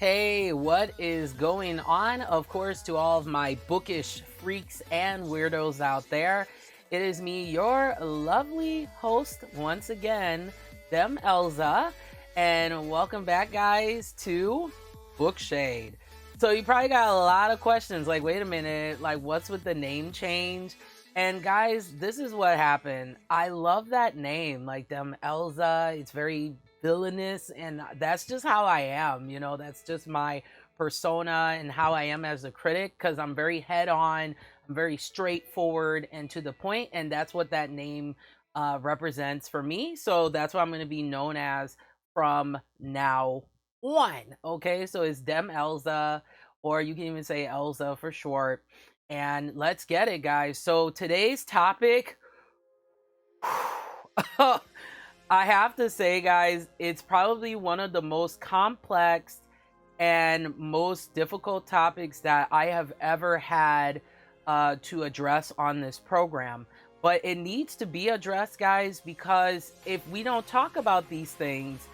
Hey, what is going on? Of course, to all of my bookish freaks and weirdos out there, it is me, your lovely host, once again, Dem Elza, and welcome back, guys, to Book Shade. So, you probably got a lot of questions like, wait a minute, like, what's with the name change? And, guys, this is what happened. I love that name, like, Dem Elza. It's very villainous, and that's just how I am. That's just my persona and how I am as a critic, because I'm very head on, I'm very straightforward and to the point, and that's what that name represents for me. So that's what I'm going to be known as from now on. Okay, so it's Dem Elza, or you can even say Elza for short. And let's get it, guys. So today's topic I have to say, guys, it's probably one of the most complex and most difficult topics that I have ever had to address on this program. But it needs to be addressed, guys, because if we don't talk about these things,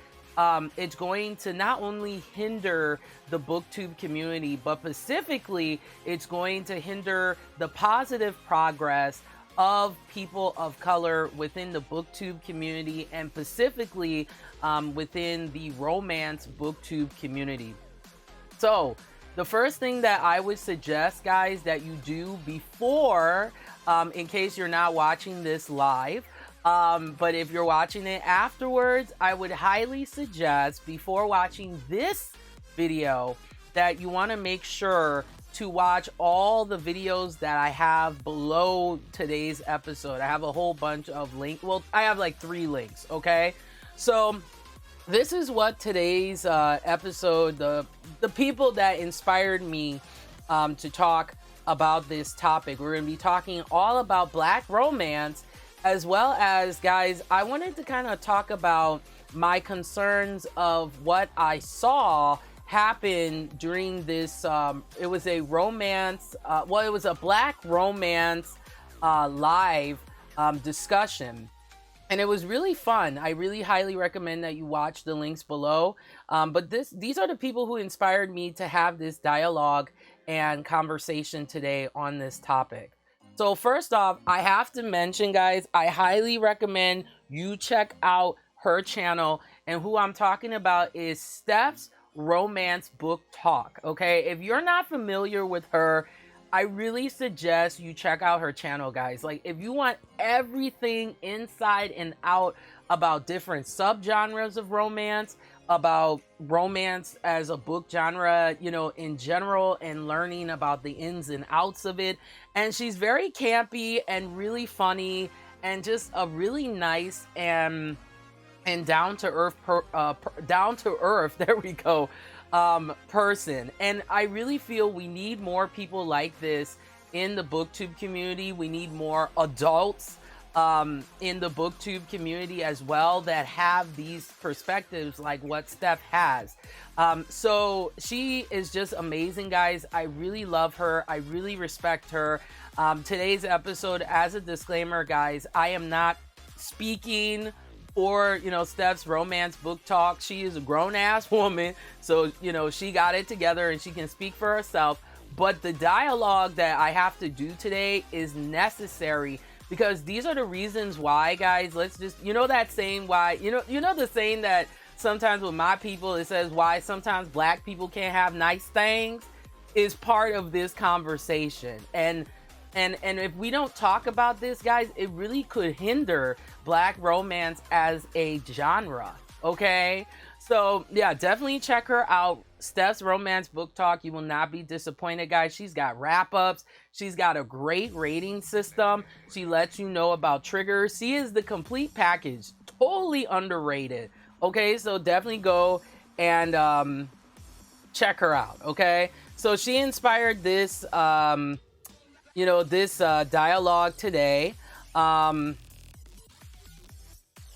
it's going to not only hinder the BookTube community, but specifically, it's going to hinder the positive progress of people of color within the BookTube community, and specifically within the romance BookTube community. So the first thing that I would suggest, guys, that you do before, in case you're not watching this live, but if you're watching it afterwards, I would highly suggest, before watching this video, that you want to make sure to watch all the videos that I have below today's episode. I have a whole bunch of links. Well, I have like 3 links, okay? So this is what today's episode, the people that inspired me to talk about this topic. We're going to be talking all about Black romance, as well as, guys, I wanted to kind of talk about my concerns of what I saw happened during this. It was a romance, it was a Black romance live discussion, and it was really fun. I really highly recommend that you watch the links below. But these are the people who inspired me to have this dialogue and conversation today on this topic. So first off, I have to mention, guys, I highly recommend you check out her channel, and who I'm talking about is Steph's Romance Book Talk. Okay, if you're not familiar with her, I really suggest you check out her channel, guys. Like, if you want everything inside and out about different subgenres of romance, about romance as a book genre, in general, and learning about the ins and outs of it. And she's very campy and really funny, and just a really nice and down to earth there we go, person. And I really feel we need more people like this in the BookTube community. We need more adults in the BookTube community as well that have these perspectives like what Steph has. So she is just amazing, guys. I really love her. I really respect her. Today's episode, as a disclaimer, guys, I am not speaking for Steph's Romance Book Talk. She is a grown-ass woman, so she got it together and she can speak for herself. But the dialogue that I have to do today is necessary, because these are the reasons why, guys. Let's just, that saying, why, the saying that sometimes with my people, it says why sometimes Black people can't have nice things, is part of this conversation. And if we don't talk about this, guys, it really could hinder Black romance as a genre, okay? So, yeah, definitely check her out. Steph's Romance Book Talk. You will not be disappointed, guys. She's got wrap-ups. She's got a great rating system. She lets you know about triggers. She is the complete package. Totally underrated, okay? So definitely go and check her out, okay? So she inspired this this dialogue today.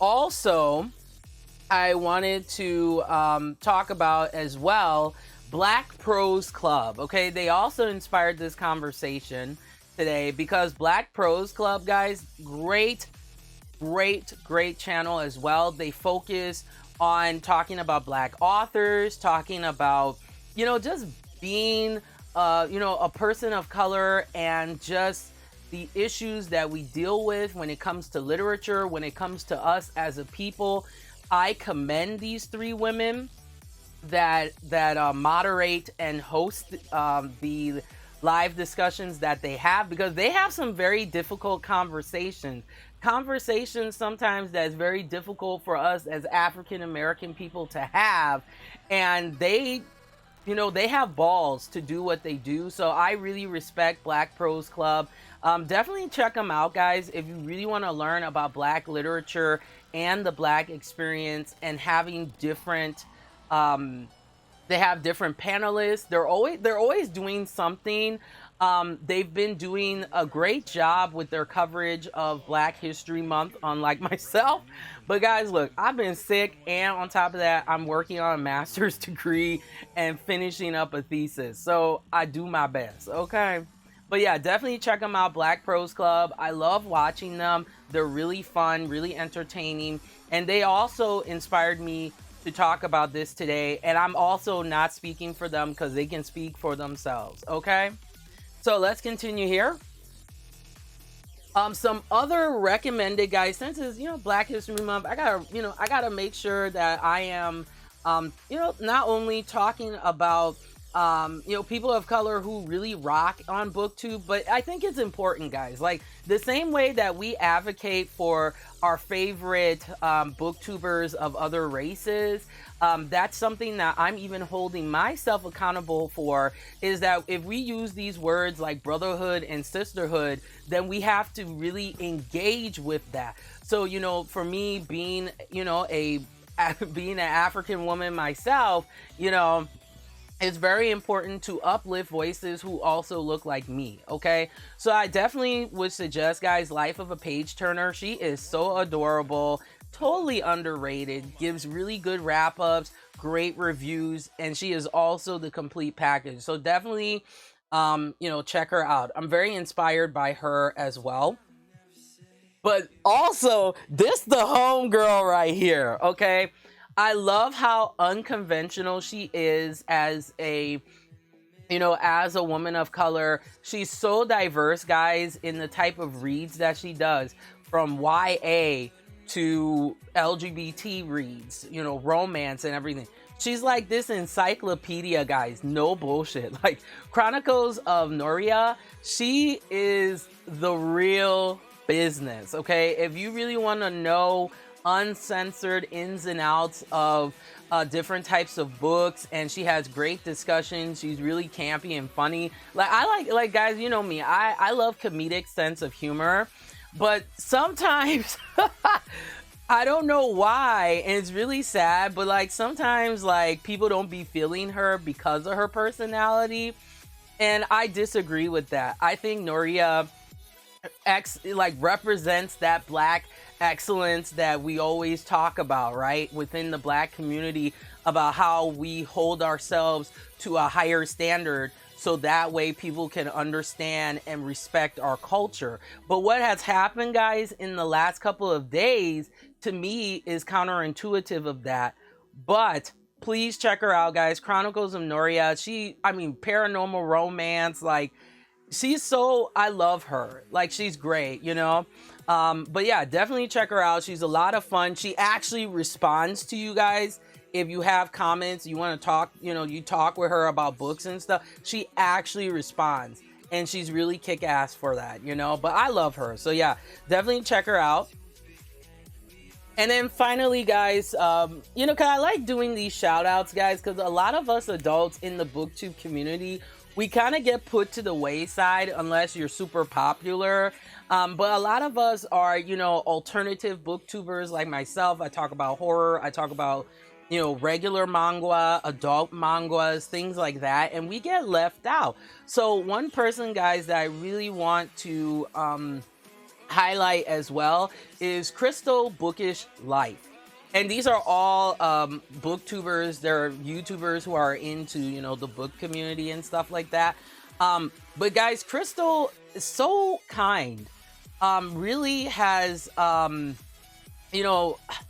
Also, I wanted to talk about as well Black Prose Club. Okay, they also inspired this conversation today, because Black Prose Club, guys, great channel as well. They focus on talking about Black authors, talking about just being, a person of color, and just the issues that we deal with when it comes to literature, when it comes to us as a people. I commend these three women that moderate and host the live discussions that they have, because they have some very difficult conversations sometimes that's very difficult for us as African American people to have, and they have balls to do what they do. So I really respect Black Prose Club. Definitely check them out, guys, if you really want to learn about Black literature and the Black experience, and having different they have different panelists. They're always doing something. They've been doing a great job with their coverage of Black History Month, unlike myself. But guys, look, I've been sick, and on top of that, I'm working on a master's degree and finishing up a thesis. So I do my best, okay? But yeah, definitely check them out, Black Prose Club. I love watching them. They're really fun, really entertaining. And they also inspired me to talk about this today. And I'm also not speaking for them, because they can speak for themselves, okay? So let's continue here. Some other recommended, guys, since it's, Black History Month, I gotta make sure that I am, not only talking about, people of color who really rock on BookTube, but I think it's important, guys. Like, the same way that we advocate for our favorite booktubers of other races, that's something that I'm even holding myself accountable for, is that if we use these words like brotherhood and sisterhood, then we have to really engage with that. So, for me, being, being an African woman myself, it's very important to uplift voices who also look like me, okay? So I definitely would suggest, guys, Life of a Page Turner. She is so adorable, totally underrated, gives really good wrap-ups, great reviews, and she is also the complete package. So definitely, check her out. I'm very inspired by her as well. But also, this the homegirl right here, okay? I love how unconventional she is as a woman of color. She's so diverse, guys, in the type of reads that she does, from YA to LGBT reads, romance and everything. She's like this encyclopedia, guys. No bullshit. Like, Chronicles of Noria, she is the real business, okay? If you really want to know uncensored ins and outs of different types of books, and she has great discussions. She's really campy and funny. Like guys, you know me, I love comedic sense of humor, but sometimes I don't know why, and it's really sad, but like sometimes like people don't be feeling her because of her personality, and I disagree with that. I think Noria represents that Black excellence that we always talk about, right? Within the Black community, about how we hold ourselves to a higher standard, so that way people can understand and respect our culture. But what has happened, guys, in the last couple of days, to me, is counterintuitive of that. But please check her out, guys. Chronicles of Noria. Paranormal romance, like, I love her. Like, she's great, but yeah, definitely check her out. She's a lot of fun. She actually responds to you guys. If you have comments, you want to talk, you talk with her about books and stuff, she actually responds, and she's really kick-ass for that, but I love her. So yeah, definitely check her out. And then finally, guys, cause I like doing these shout outs, guys, because a lot of us adults in the BookTube community, we kind of get put to the wayside unless you're super popular. But a lot of us are, alternative booktubers like myself. I talk about horror. I talk about, regular manga, adult mangas, things like that. And we get left out. So one person, guys, that I really want to highlight as well is Crystal Bookish Life. And these are all booktubers. They're YouTubers who are into, the book community and stuff like that. But guys, Crystal is so kind. Really has,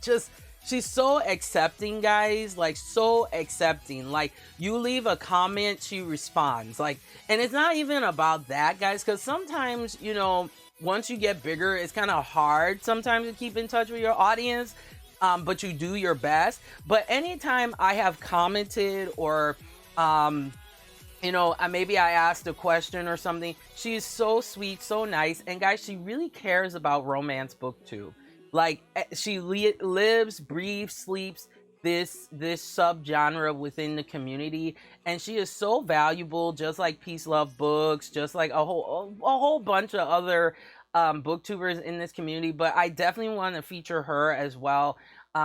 just she's so accepting, guys, like so accepting. Like you leave a comment, she responds. Like, and it's not even about that, guys, because sometimes, you know, once you get bigger, it's kind of hard sometimes to keep in touch with your audience, but you do your best. But anytime I have commented or you know, maybe I asked a question or something, she's so sweet, so nice, and guys, she really cares about romance BookTube. Like she lives, breathes, sleeps this subgenre within the community, and she is so valuable, just like Peace Love Books, just like a whole bunch of other booktubers in this community. But I definitely want to feature her as well,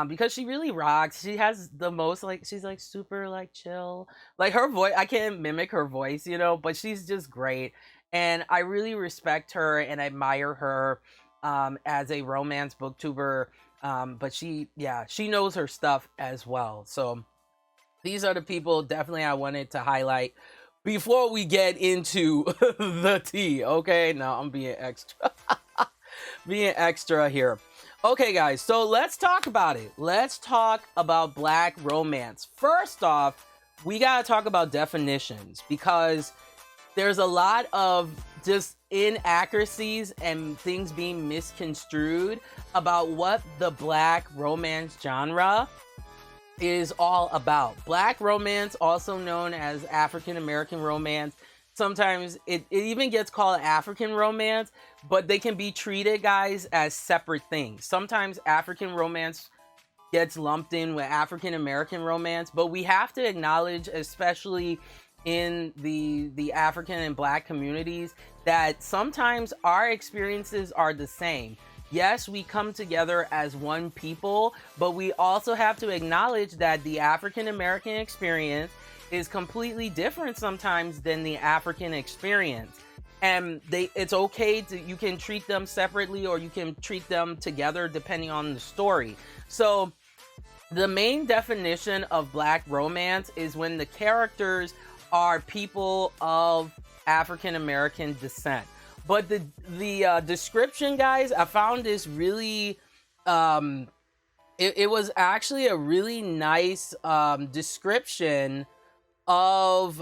because she really rocks. She has the most, like, she's like super like chill, like her voice, I can't mimic her voice, you know, but she's just great, and I really respect her and admire her as a romance booktuber. But she knows her stuff as well. So these are the people definitely I wanted to highlight before we get into the tea. Okay, now I'm being extra being extra here. Okay, guys, so let's talk about it. Let's talk about Black romance. First off, we gotta talk about definitions, because there's a lot of just inaccuracies and things being misconstrued about what the Black romance genre is all about. Black romance, also known as African American romance. Sometimes it even gets called African romance, but they can be treated, guys, as separate things. Sometimes African romance gets lumped in with African American romance, but we have to acknowledge, especially in the African and Black communities, that sometimes our experiences are the same. Yes, we come together as one people, but we also have to acknowledge that the African American experience is completely different sometimes than the African experience. And it's okay to, you can treat them separately or you can treat them together depending on the story. So the main definition of Black romance is when the characters are people of African American descent. But the description, guys, I found this really it was actually a really nice description of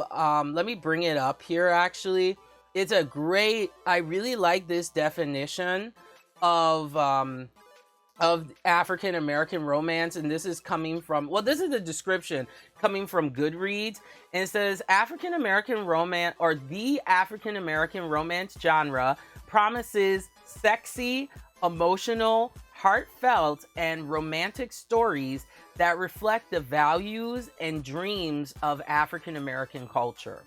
let me bring it up here. Actually, it's a great, I really like this definition of African American romance, and this is coming from, well, this is the description coming from Goodreads, and it says African American romance, or the African American romance genre, promises sexy, emotional, heartfelt, and romantic stories that reflect the values and dreams of African American culture.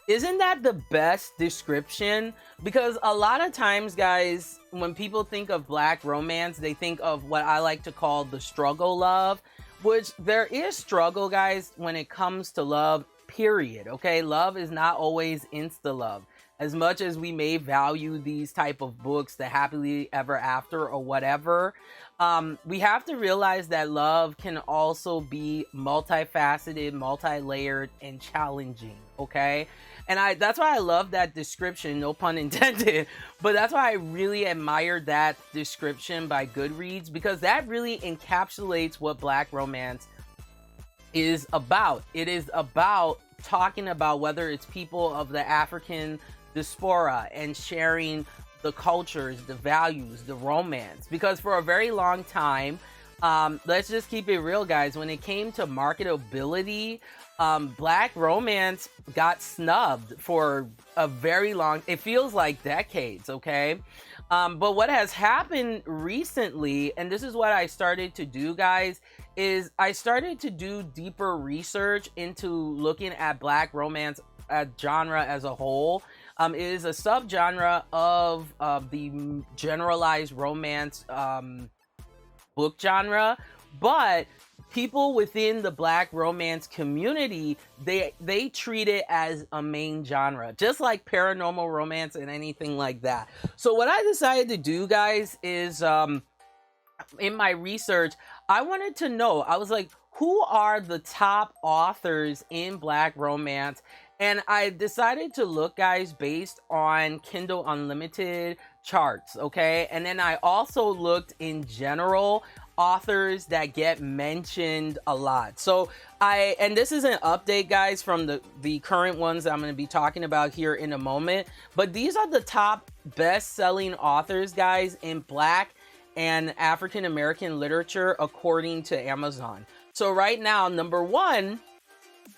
Isn't that the best description? Because a lot of times, guys, when people think of Black romance, they think of what I like to call the struggle love, which there is struggle, guys, when it comes to love, period. Okay, love is not always insta love. As much as we may value these type of books, the happily ever after or whatever, we have to realize that love can also be multifaceted, multi-layered, and challenging. Okay, and that's why I love that description, no pun intended, but that's why I really admire that description by Goodreads, because that really encapsulates what Black romance is about. It is about talking about whether it's people of the African diaspora and sharing the cultures, the values, the romance. Because for a very long time, let's just keep it real, guys, when it came to marketability, Black romance got snubbed for a very long, it feels like decades, okay? But what has happened recently, and this is what I started to do, guys, is I started to do deeper research into looking at Black romance genre as a whole. It is a subgenre of the generalized romance book genre, but people within the Black romance community, they treat it as a main genre, just like paranormal romance and anything like that. So what I decided to do, guys, is in my research, I wanted to know, I was like, who are the top authors in Black romance? And I decided to look, guys, based on Kindle Unlimited charts, okay? And then I also looked in general authors that get mentioned a lot. So and this is an update, guys, from the current ones that I'm going to be talking about here in a moment, but these are the top best-selling authors, guys, in Black and African American literature according to Amazon. So right now, number 1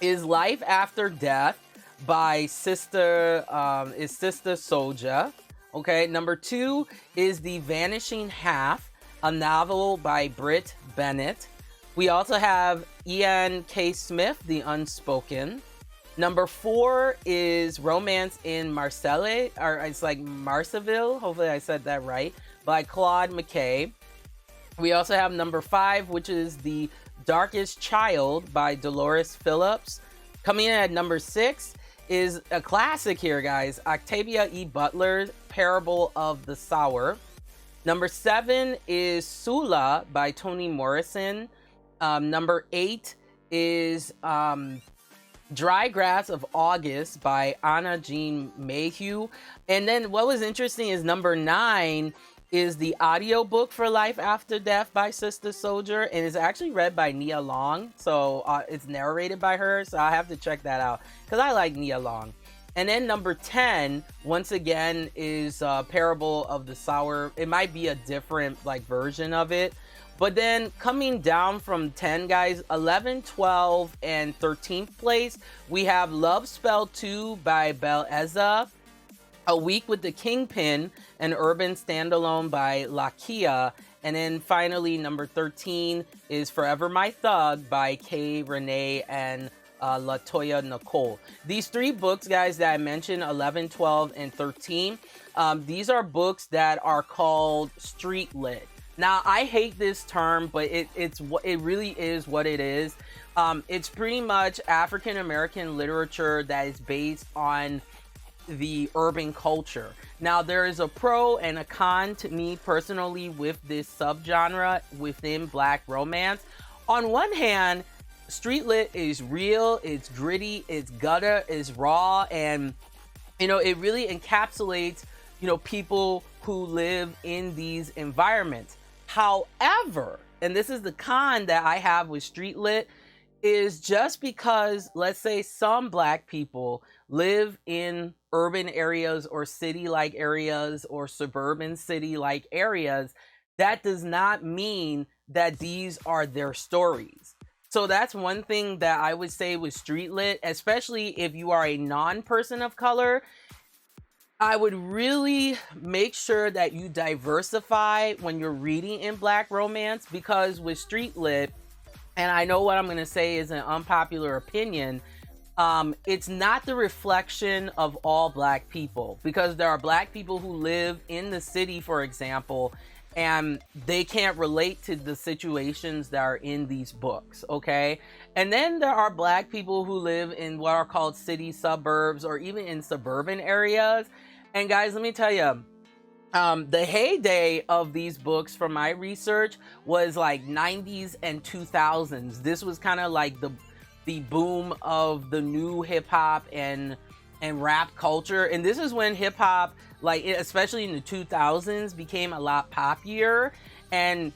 is Life After Death by Sister Souljah. Okay, number 2 is The Vanishing Half, a novel by Britt Bennett. We also have Ian K. Smith, The Unspoken. Number 4 is Romance in Marseille, or it's like Marceville, hopefully I said that right, by Claude McKay. We also have number 5, which is The Darkest Child by Dolores Phillips. Coming in at number 6 is a classic here, guys, Octavia E. Butler's Parable of the Sower. Number 7 is Sula by Toni Morrison. Number 8 is Dry Grass of August by Anna Jean Mayhew. And then what was interesting is number 9 is the audiobook for Life After Death by Sister Souljah, and it's actually read by Nia Long. So it's narrated by her, so I have to check that out because I like Nia Long. And then number 10, once again, is Parable of the Sower. It might be a different version of it. But then coming down from 10, guys, 11, 12, and 13th place, we have Love Spell 2 by Bel Ezza, A Week with the Kingpin, an urban standalone by Lakia. And then finally, number 13 is Forever My Thug by Kay Renee and Latoya Nicole. These 3 books, guys, that I mentioned, 11, 12, and 13, these are books that are called street lit. Now, I hate this term, but it really is what it is. It's pretty much African American literature that is based on the urban culture. Now, there is a pro and a con to me personally with this subgenre within Black romance. On one hand, street lit is real, it's gritty, it's gutter, it's raw, and it really encapsulates people who live in these environments. However, and this is the con that I have with street lit, is just because, let's say, some Black people live in urban areas or city-like areas or suburban city-like areas, that does not mean that these are their stories. So that's one thing that I would say with street lit, especially if you are a non-person of color. I would really make sure that you diversify when you're reading in Black romance, because with street lit, and I know what I'm going to say is an unpopular opinion, it's not the reflection of all Black people, because there are Black people who live in the city, for example, and they can't relate to the situations that are in these books, okay? And then there are Black people who live in what are called city suburbs or even in suburban areas. And guys, let me tell you, the heyday of these books from my research was like 90s and 2000s. This was kind of like the boom of the new hip hop and rap culture. And this is when hip hop, especially in the 2000s, became a lot poppier. And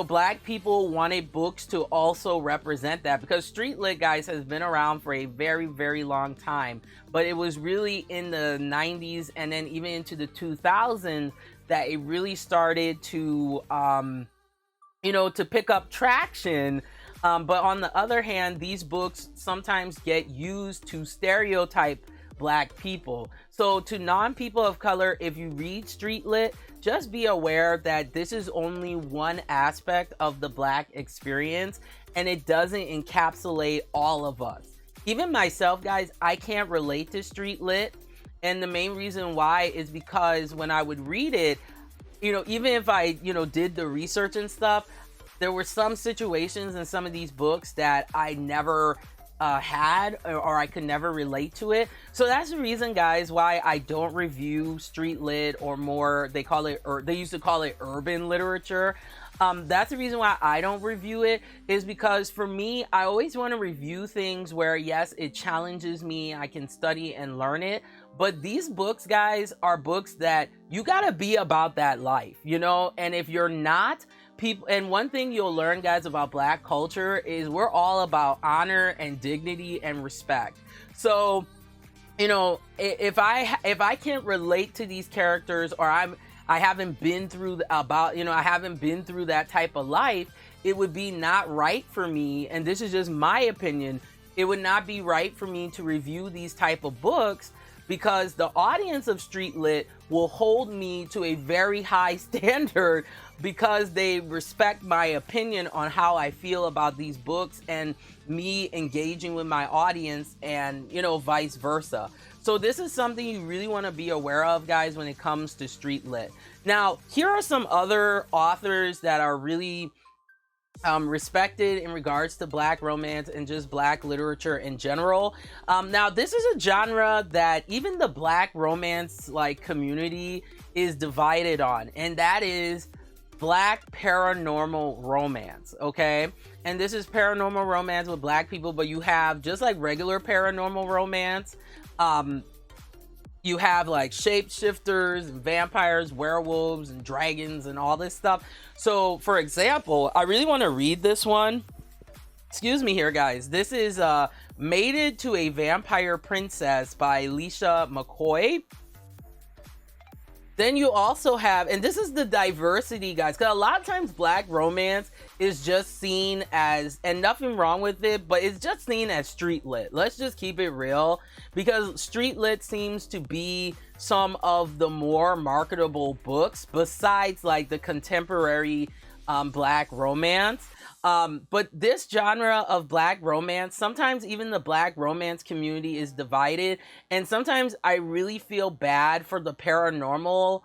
Black people wanted books to also represent that, because street lit, guys, has been around for a very, very long time. But it was really in the 90s and then even into the 2000s that it really started to, to pick up traction. But on the other hand, these books sometimes get used to stereotype Black people. So to non-people of color, if you read street lit, just be aware that this is only one aspect of the Black experience, and it doesn't encapsulate all of us. Even myself, guys, I can't relate to street lit, and the main reason why is because when I would read it, even if I, did the research and stuff, there were some situations in some of these books that I never had, or I could never relate to it. So that's the reason, guys, why I don't review street lit, or more, they used to call it urban literature. That's the reason why I don't review it, is because for me, I always want to review things where, yes, it challenges me, I can study and learn it. But these books, guys, are books that you gotta be about that life, and if you're not, people, and one thing you'll learn, guys, about Black culture is we're all about honor and dignity and respect. So, you know, if I can't relate to these characters, or I haven't been through I haven't been through that type of life, it would be not right for me, and this is just my opinion, it would not be right for me to review these type of books, because the audience of street lit will hold me to a very high standard because they respect my opinion on how I feel about these books and me engaging with my audience, and, you know, vice versa. So this is something you really want to be aware of, guys, when it comes to street lit. Now, here are some other authors that are really respected in regards to Black romance and just Black literature in general. Now, this is a genre that even the Black romance community is divided on, and that is Black paranormal romance. Okay, and this is paranormal romance with Black people, but you have just like regular paranormal romance. You have like shapeshifters and vampires, werewolves and dragons and all this stuff. So for example, I really want to read this one. Excuse me here, guys. This is Mated to a Vampire Princess by Alicia McCoy. Then you also have, and this is the diversity, guys, because a lot of times Black romance is just seen as, and nothing wrong with it, but it's just seen as street lit. Let's just keep it real, because street lit seems to be some of the more marketable books besides like the contemporary Black romance. But this genre of Black romance, sometimes even the Black romance community is divided, and sometimes I really feel bad for the paranormal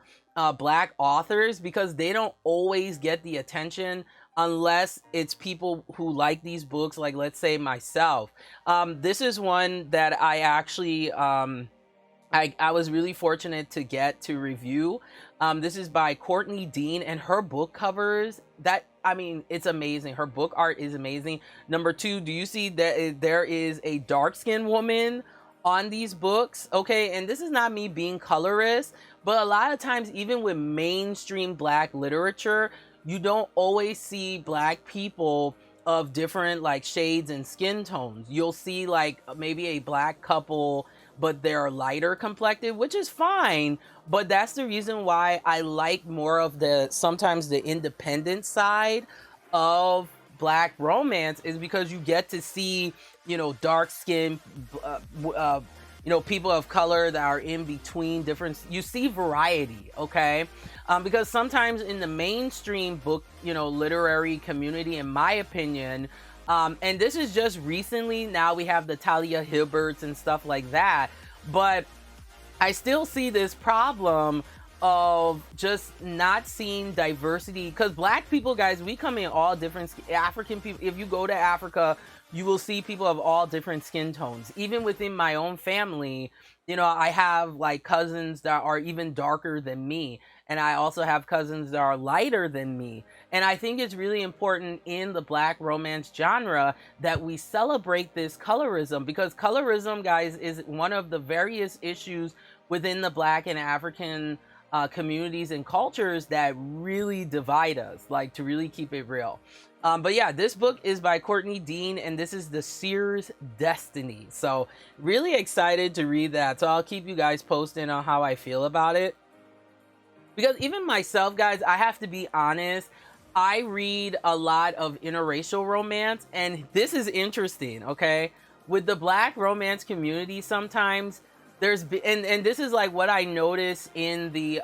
Black authors, because they don't always get the attention unless it's people who like these books, like let's say myself. This is one that I actually I was really fortunate to get to review. This is by Courtney Dean, and her book covers, it's amazing. Her book art is amazing. Number two, do you see that there is a dark-skinned woman on these books? Okay, and this is not me being colorist, but a lot of times, even with mainstream Black literature, you don't always see Black people of different like shades and skin tones. You'll see like maybe a Black couple, but they're lighter complected, which is fine. But that's the reason why I like more of sometimes the independent side of Black romance, is because you get to see, dark skin, people of color that are in between different, you see variety, okay? Because sometimes in the mainstream book, literary community, in my opinion, and this is just recently, now we have the Talia Hibberts and stuff like that, but I still see this problem of just not seeing diversity, because Black people, guys, we come in all different, African people, if you go to Africa, you will see people of all different skin tones. Even within my own family, I have like cousins that are even darker than me, and I also have cousins that are lighter than me. And I think it's really important in the Black romance genre that we celebrate this colorism, because colorism, guys, is one of the various issues within the Black and African communities and cultures that really divide us, like, to really keep it real. But yeah, this book is by Courtney Dean, and this is The Seer's Destiny. So really excited to read that. So I'll keep you guys posted on how I feel about it. Because even myself, guys, I have to be honest, I read a lot of interracial romance, and this is interesting, okay? With the Black romance community, sometimes and this is like what I noticed in the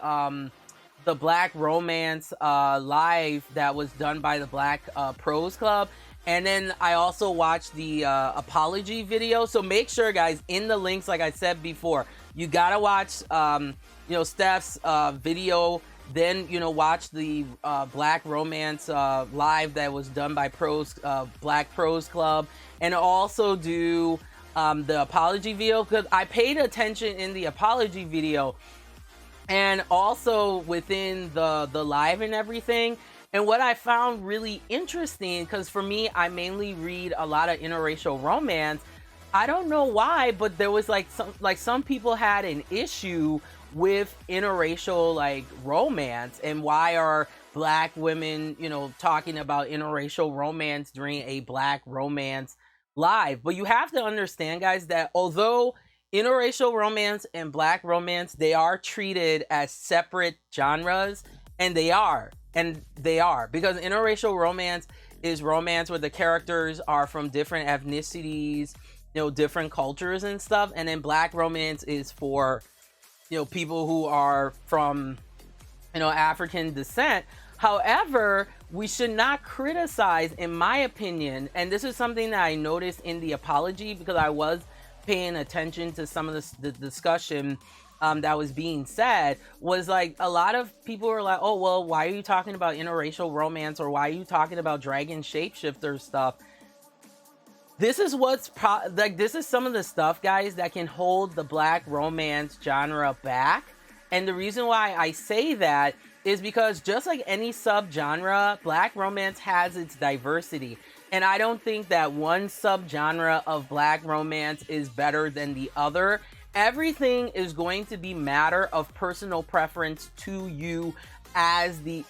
Black romance live that was done by the Black Prose Club, and then I also watched the apology video. So make sure, guys, in the links, like I said before, you gotta watch Steph's video, then watch the Black romance live that was done by Black Prose Club, and also do the apology video, because I paid attention in the apology video and also within the live and everything. And what I found really interesting, because for me, I mainly read a lot of interracial romance. I don't know why, but there was some people had an issue with interracial romance, and why are black women, you know, talking about interracial romance during a black romance live. But you have to understand, guys, that although interracial romance and black romance, they are treated as separate genres, and they are, because interracial romance is romance where the characters are from different ethnicities, you know, different cultures and stuff, and then black romance is for, you know, people who are from, you know, African descent. However, we should not criticize, in my opinion, and this is something that I noticed in the apology, because I was paying attention to some of the discussion that was being said, was like a lot of people were like, oh, well, why are you talking about interracial romance, or why are you talking about dragon shapeshifter stuff? This is what's like, this is some of the stuff, guys, that can hold the black romance genre back. And the reason why I say that is because just like any subgenre, black romance has its diversity. And I don't think that one subgenre of black romance is better than the other. Everything is going to be matter of personal preference to you as there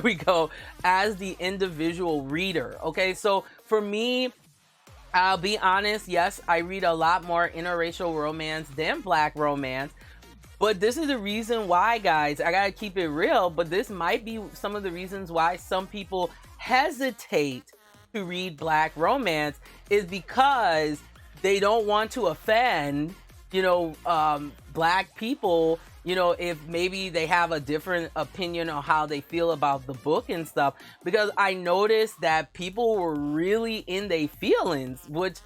we go, as the individual reader. Okay, so for me, I'll be honest, yes, I read a lot more interracial romance than black romance. But this is the reason why, guys, I gotta keep it real, but this might be some of the reasons why some people hesitate to read black romance, is because they don't want to offend, you know, black people, you know, if maybe they have a different opinion on how they feel about the book and stuff. Because I noticed that people were really in their feelings, which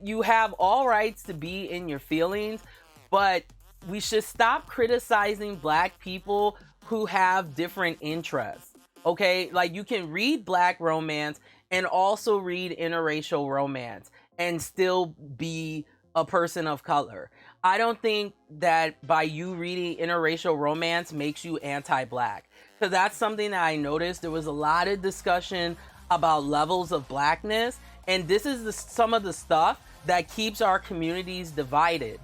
you have all rights to be in your feelings, but we should stop criticizing black people who have different interests. Okay, like you can read black romance and also read interracial romance and still be a person of color. I don't think that by you reading interracial romance makes you anti-black, because that's something that I noticed. There was a lot of discussion about levels of blackness, and this is some of the stuff that keeps our communities divided.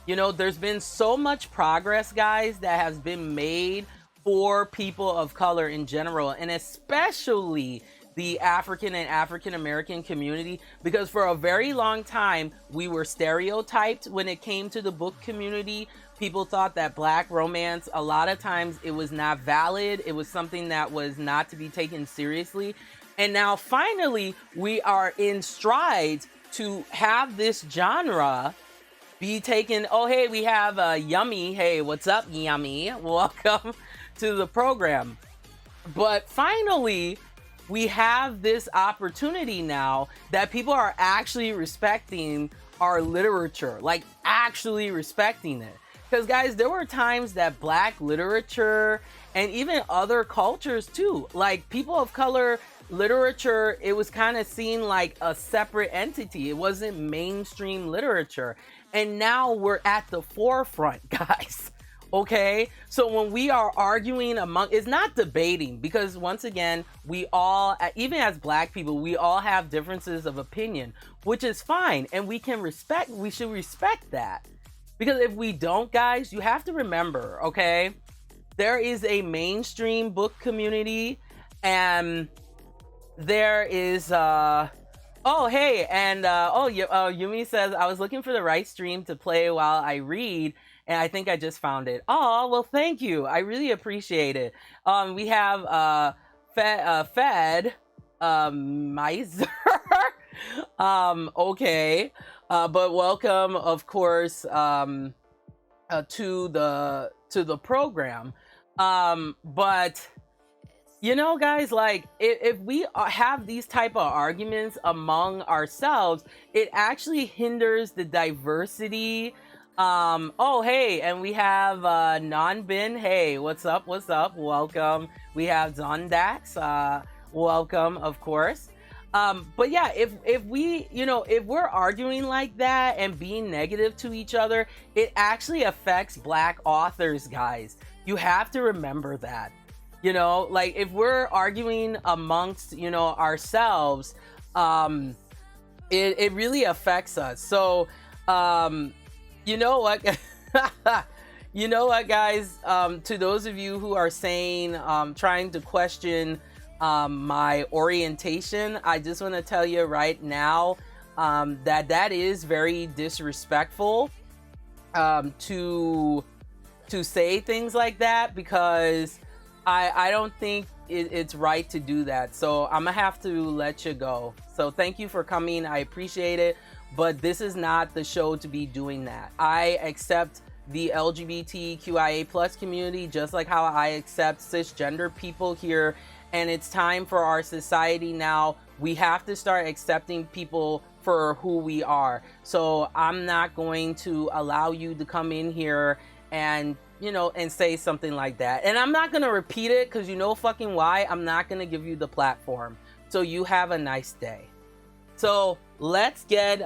You know, there's been so much progress, guys, that has been made for people of color in general, and especially the African and African American community, because for a very long time we were stereotyped when it came to the book community. People thought that black romance, a lot of times it was not valid, it was something that was not to be taken seriously. And now finally we are in strides to have this genre be taken. Oh, hey, we have Yummy. Hey, what's up, Yummy? Welcome to the program. But finally, we have this opportunity now that people are actually respecting our literature, like actually respecting it. Because, guys, there were times that black literature and even other cultures too, like people of color literature, it was kind of seen like a separate entity. It wasn't mainstream literature. And now we're at the forefront, guys. Okay, so when we are arguing it's not debating, because once again, we all, even as black people, we all have differences of opinion, which is fine, and we should respect that. Because if we don't, guys, you have to remember, okay, there is a mainstream book community, and there is oh, hey, and Yumi says, I was looking for the right stream to play while I read, and I think I just found it. Oh, well, thank you. I really appreciate it. We have Fed Miser. Okay. But welcome, of course, to the program. But you know, guys, like if we have these type of arguments among ourselves, it actually hinders the diversity. Oh, hey, and we have Nanbin. Hey, what's up? Welcome. We have Zondax. Welcome, of course. But yeah, if we, you know, if we're arguing like that and being negative to each other, it actually affects black authors, guys. You have to remember that. You know, like if we're arguing amongst, you know, ourselves, it really affects us. So, you know what? You know what, guys? To those of you who are saying, trying to question my orientation, I just want to tell you right now that is very disrespectful to say things like that, because I don't think it's right to do that. So I'm gonna have to let you go. So thank you for coming. I appreciate it. But this is not the show to be doing that. I accept the LGBTQIA plus community just like how I accept cisgender people here. And it's time for our society now. We have to start accepting people for who we are. So I'm not going to allow you to come in here and, you know, and say something like that. And I'm not going to repeat it because you know fucking why. I'm not going to give you the platform. So you have a nice day. So let's get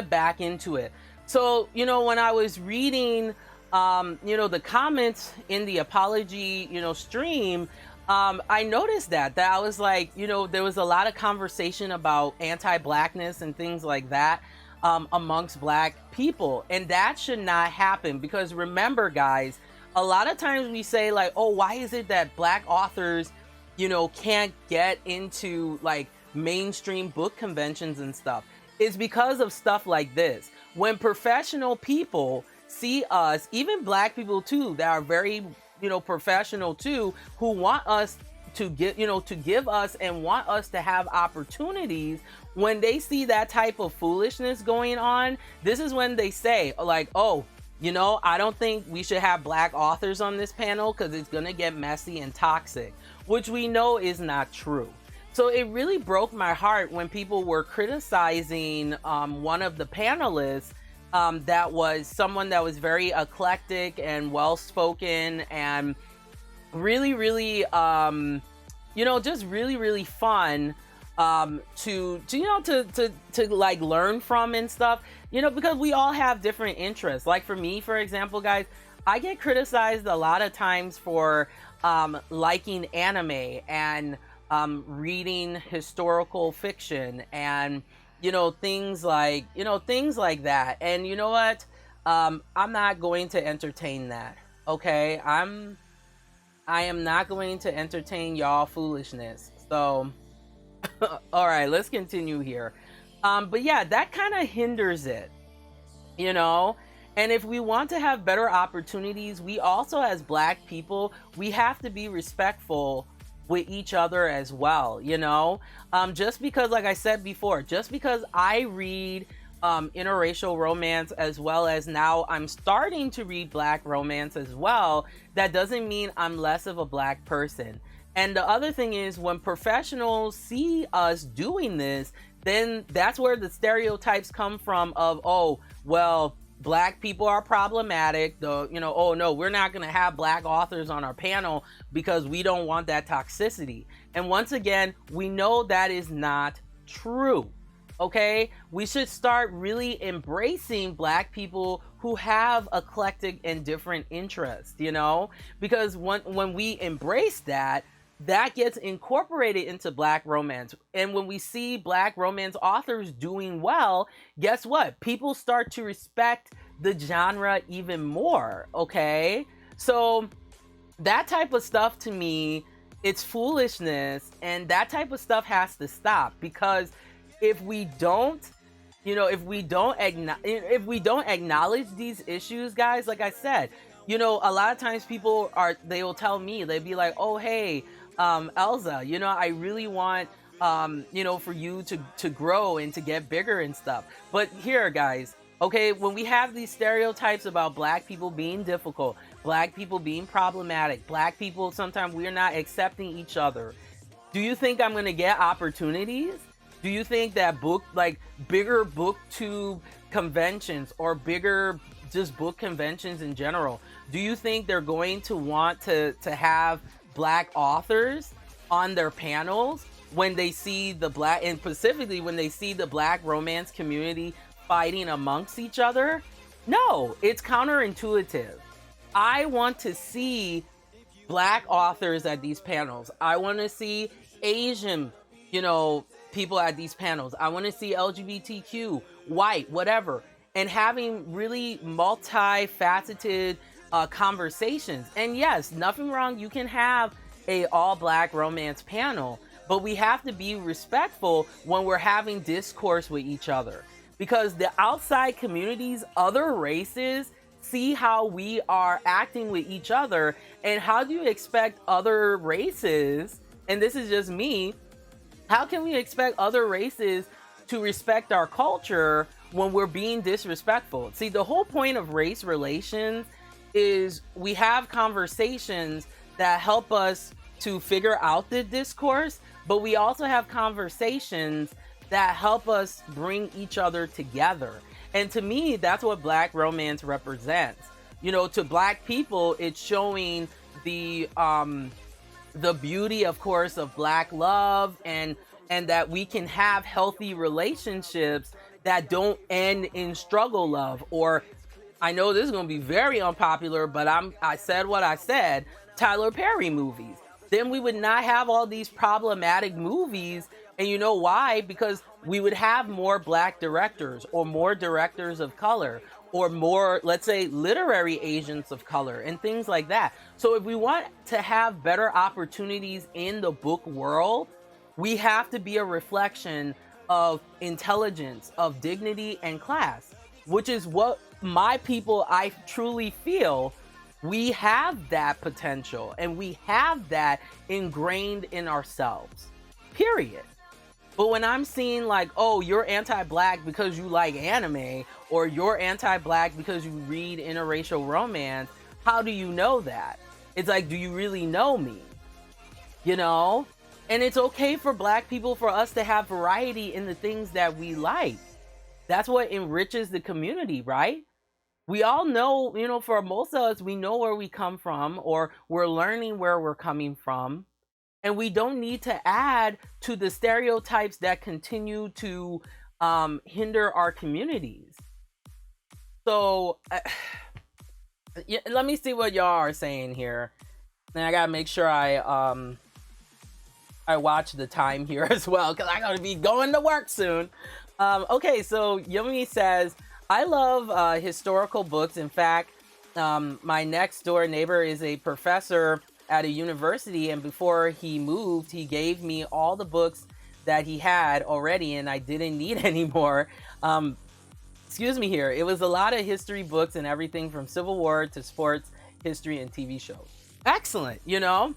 back into it. So, you know, when I was reading, you know, the comments in the apology, you know, stream, I noticed that I was like, you know, there was a lot of conversation about anti-blackness and things like that amongst Black people. And that should not happen, because remember, guys, a lot of times we say like, oh, why is it that Black authors, you know, can't get into like mainstream book conventions and stuff? It's because of stuff like this. When professional people see us, even Black people too, that are very, you know, professional too, who want us to get, you know, to give us and want us to have opportunities, when they see that type of foolishness going on, this is when they say like, oh, you know, I don't think we should have Black authors on this panel because it's gonna get messy and toxic, which we know is not true. So it really broke my heart when people were criticizing one of the panelists that was someone that was very eclectic and well-spoken and really, really, you know, just really, really fun to you know, to like learn from and stuff, you know, because we all have different interests. Like for me, for example, guys, I get criticized a lot of times for liking anime and reading historical fiction and, you know, things like that. And you know what? I'm not going to entertain that. Okay? I am not going to entertain y'all foolishness. So, all right, let's continue here. But yeah, that kind of hinders it, you know? And if we want to have better opportunities, we also, as Black people, we have to be respectful with each other as well, you know? Just because, like I said before, just because I read interracial romance, as well as now I'm starting to read Black romance as well, that doesn't mean I'm less of a Black person. And the other thing is, when professionals see us doing this, then that's where the stereotypes come from of, oh, well, Black people are problematic. You know, oh no, we're not going to have Black authors on our panel because we don't want that toxicity. And once again, we know that is not true. Okay, we should start really embracing Black people who have eclectic and different interests, you know, because when we embrace that, that gets incorporated into Black romance. And when we see Black romance authors doing well, guess what? People start to respect the genre even more, okay? So that type of stuff, to me, it's foolishness, and that type of stuff has to stop, because if we don't, you know, if we don't acknowledge these issues, guys, like I said, you know, a lot of times they will tell me, they'd be like, oh, hey, Elza, you know, I really want, you know, for you to grow and to get bigger and stuff. But here, guys, okay, when we have these stereotypes about Black people being difficult, Black people being problematic, Black people, sometimes we're not accepting each other, do you think I'm going to get opportunities? Do you think that bigger BookTube conventions, or bigger just book conventions in general, do you think they're going to want to have Black authors on their panels when they see the Black, and specifically when they see the Black romance community fighting amongst each other? No, it's counterintuitive. I want to see Black authors at these panels. I want to see Asian, you know, people at these panels. I want to see LGBTQ, white, whatever. and having really multifaceted conversations. And yes, nothing wrong. You can have a all black romance panel, but we have to be respectful when we're having discourse with each other, because the outside communities, other races, see how we are acting with each other. And how do you expect other races, and this is just me, how can we expect other races to respect our culture when we're being disrespectful? See, the whole point of race relations is we have conversations that help us to figure out the discourse, but we also have conversations that help us bring each other together. And to me, that's what black romance represents. You know, to black people, it's showing the beauty, of course, of black love, and that we can have healthy relationships that don't end in struggle love. Or, I know this is going to be very unpopular, but I said what I said, Tyler Perry movies. Then we would not have all these problematic movies. And you know why? Because we would have more black directors, or more directors of color, or more, let's say, literary agents of color, and things like that. So if we want to have better opportunities in the book world, we have to be a reflection of intelligence, of dignity, and class, which is what my people, I truly feel, we have that potential, and we have that ingrained in ourselves, period. But when I'm seeing like, oh, you're anti-black because you like anime, or you're anti-black because you read interracial romance, how do you know that? It's like, do you really know me? You know? And it's okay for black people, for us to have variety in the things that we like. That's what enriches the community, right? We all know, you know, for most of us, we know where we come from, or we're learning where we're coming from. And we don't need to add to the stereotypes that continue to hinder our communities. So yeah, let me see what y'all are saying here. And I gotta make sure I watch the time here as well, because I gotta be going to work soon. Okay, so Yumi says, I love historical books. In fact, my next door neighbor is a professor at a university, and before he moved, he gave me all the books that he had already, and I didn't need any more. Excuse me here. It was a lot of history books and everything from Civil War to sports, history, and TV shows. Excellent, you know?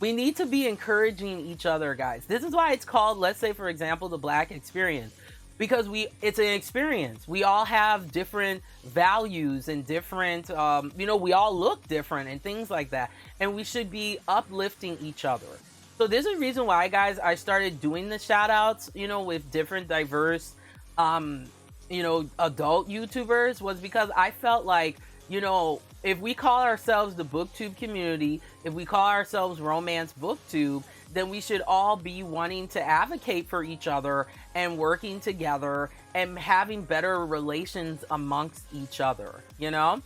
We need to be encouraging each other, guys. This is why it's called, let's say, for example, the Black Experience. Because it's an experience. We all have different values and different, you know, we all look different and things like that. And we should be uplifting each other. So this is the reason why, guys, I started doing the shout outs, you know, with different diverse, you know, adult YouTubers, was because I felt like, you know, if we call ourselves the BookTube community, if we call ourselves Romance BookTube, then we should all be wanting to advocate for each other and working together and having better relations amongst each other, you know?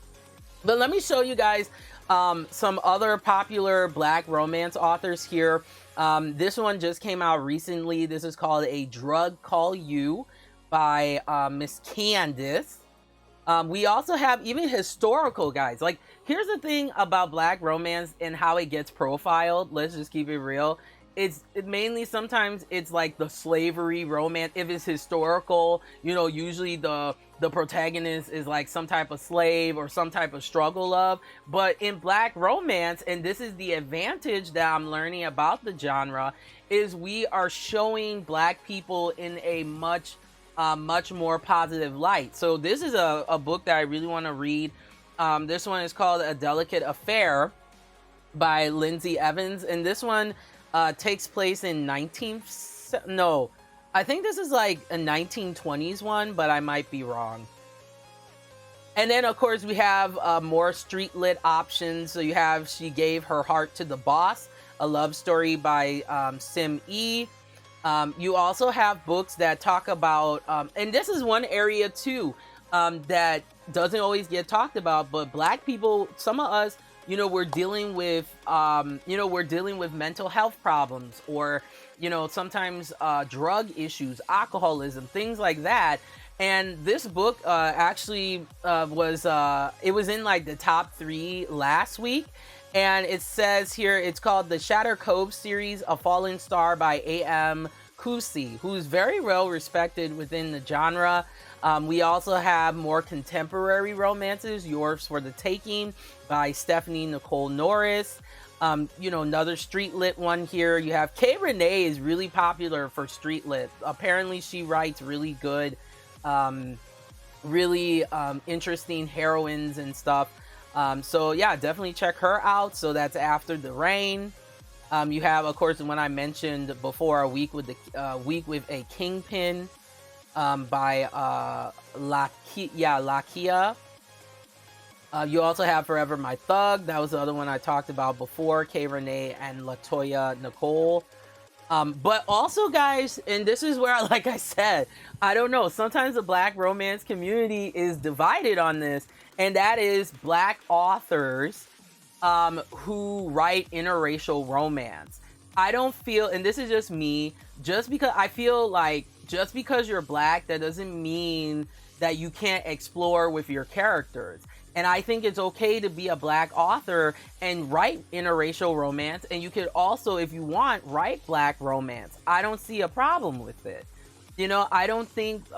But let me show you guys some other popular Black romance authors here. This one just came out recently. This is called A Drug Call You by Miss Candice. We also have even historical, guys. Like, here's the thing about Black romance and how it gets profiled. Let's just keep it real. It mainly, sometimes it's like the slavery romance. If it's historical, you know, usually the protagonist is like some type of slave or some type of struggle of. But in Black romance, and this is the advantage that I'm learning about the genre, is we are showing Black people in a much more positive light. So this is a book that I really want to read. This one is called A Delicate Affair by Lindsay Evans, and this one takes place in I think this is like a 1920s one, but I might be wrong. And then, of course, we have more street lit options. So you have She Gave Her Heart to the Boss, a love story by Sim E. You also have books that talk about, and this is one area too that doesn't always get talked about, but Black people, some of us, you know, we're dealing with mental health problems, or, you know, sometimes drug issues, alcoholism, things like that. And this book actually was it was in like the top 3 last week. And it says here it's called the Shatter Cove series, A Falling Star by A.M. Kusi, who's very well respected within the genre. We also have more contemporary romances, Yours for the Taking by Stephanie Nicole Norris. Another street lit one here. You have Kay Renee is really popular for street lit. Apparently she writes really good, really interesting heroines and stuff. So yeah, definitely check her out. So that's After the Rain. You have, of course, when I mentioned before, A Week with a Kingpin by Lakia. You also have Forever My Thug. That was the other one I talked about before, Kay Renee and Latoya Nicole. But also, guys, and this is where, like I said, I don't know, sometimes the Black romance community is divided on this, and that is Black authors who write interracial romance. I don't feel, and this is just me, just because I feel like just because you're Black, that doesn't mean that you can't explore with your characters. And I think it's okay to be a Black author and write interracial romance. And you could also, if you want, write Black romance. I don't see a problem with it. I don't think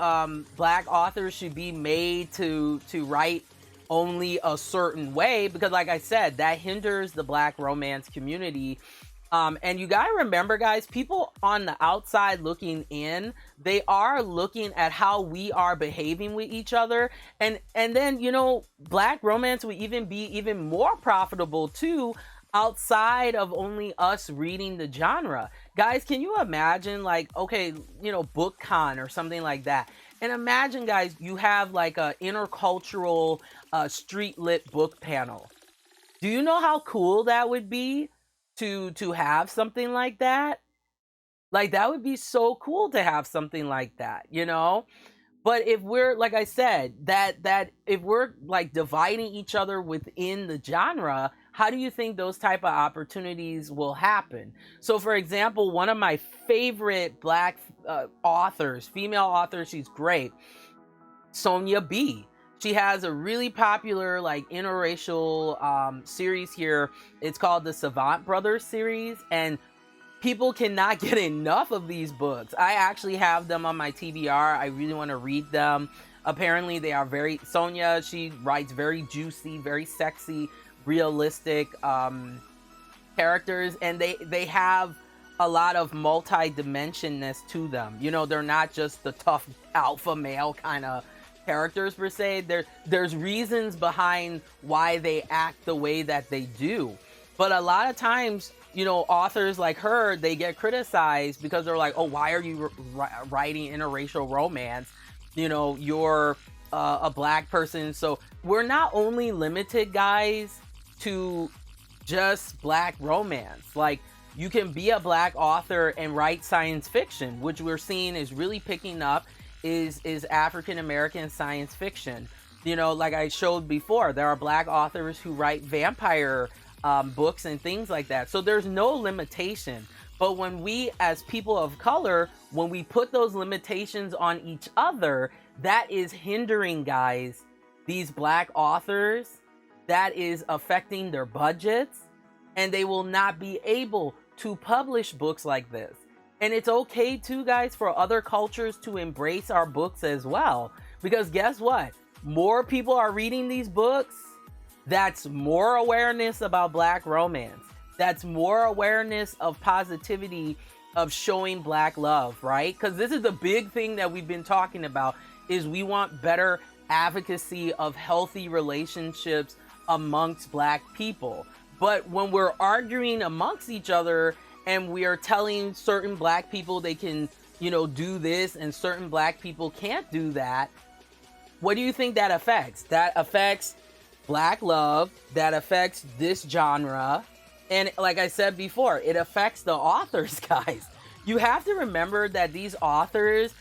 Black authors should be made to write only a certain way, because like I said, that hinders the Black romance community. And you gotta remember, guys, people on the outside looking in, they are looking at how we are behaving with each other. And then, Black romance would even be even more profitable too, outside of only us reading the genre. Guys, can you imagine, like, okay, BookCon or something like that? And imagine, guys, you have like a intercultural street lit book panel. Do you know how cool that would be? To have something like that? Like, that would be so cool to have something like that, But if we're, like I said, that if we're like dividing each other within the genre, how do you think those type of opportunities will happen? So for example, one of my favorite Black authors, female authors, she's great, Sonia B. She has a really popular like interracial series here. It's called the Savant Brothers series, and people cannot get enough of these books. I actually have them on my TBR. I really want to read them. Apparently they are Sonia, she writes very juicy, very sexy, realistic characters, and they have a lot of multi-dimensionness to them. They're not just the tough alpha male kind of characters per se. There's reasons behind why they act the way that they do. But a lot of times, authors like her, they get criticized because they're like, oh, why are you writing interracial romance? You're a Black person. So we're not only limited, guys, to just Black romance. Like, you can be a Black author and write science fiction, which we're seeing is really picking up, is African American science fiction. Like I showed before, there are Black authors who write vampire books and things like that. So there's no limitation. But when we, as people of color, when we put those limitations on each other, that is hindering, guys, these Black authors. That is affecting their budgets, and they will not be able to publish books like this. And it's okay too, guys, for other cultures to embrace our books as well. Because guess what? More people are reading these books. That's more awareness about Black romance. That's more awareness of positivity, of showing Black love, right? Because this is the big thing that we've been talking about, is we want better advocacy of healthy relationships amongst Black people. But when we're arguing amongst each other, and we are telling certain Black people they can, do this, and certain Black people can't do that, what do you think that affects? That affects Black love, that affects this genre, and like I said before, it affects the authors, guys. You have to remember that these authors,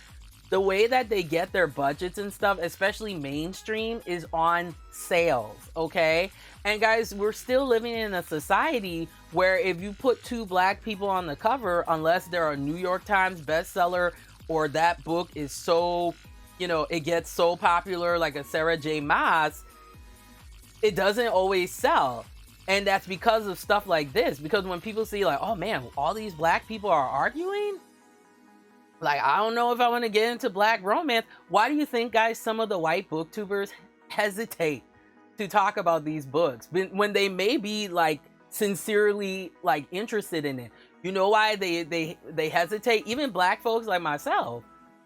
the way that they get their budgets and stuff, especially mainstream, is on sales, okay? And guys, we're still living in a society where if you put 2 Black people on the cover, unless they're a New York Times bestseller or that book is so it gets so popular, like a Sarah J Maas, it doesn't always sell. And that's because of stuff like this. Because when people see like, oh man, all these black people are arguing, like, I don't know if I want to get into black romance. Why do you think, guys, some of the white booktubers hesitate to talk about these books when they may be like sincerely like interested in it? You know why they hesitate? Even black folks like myself,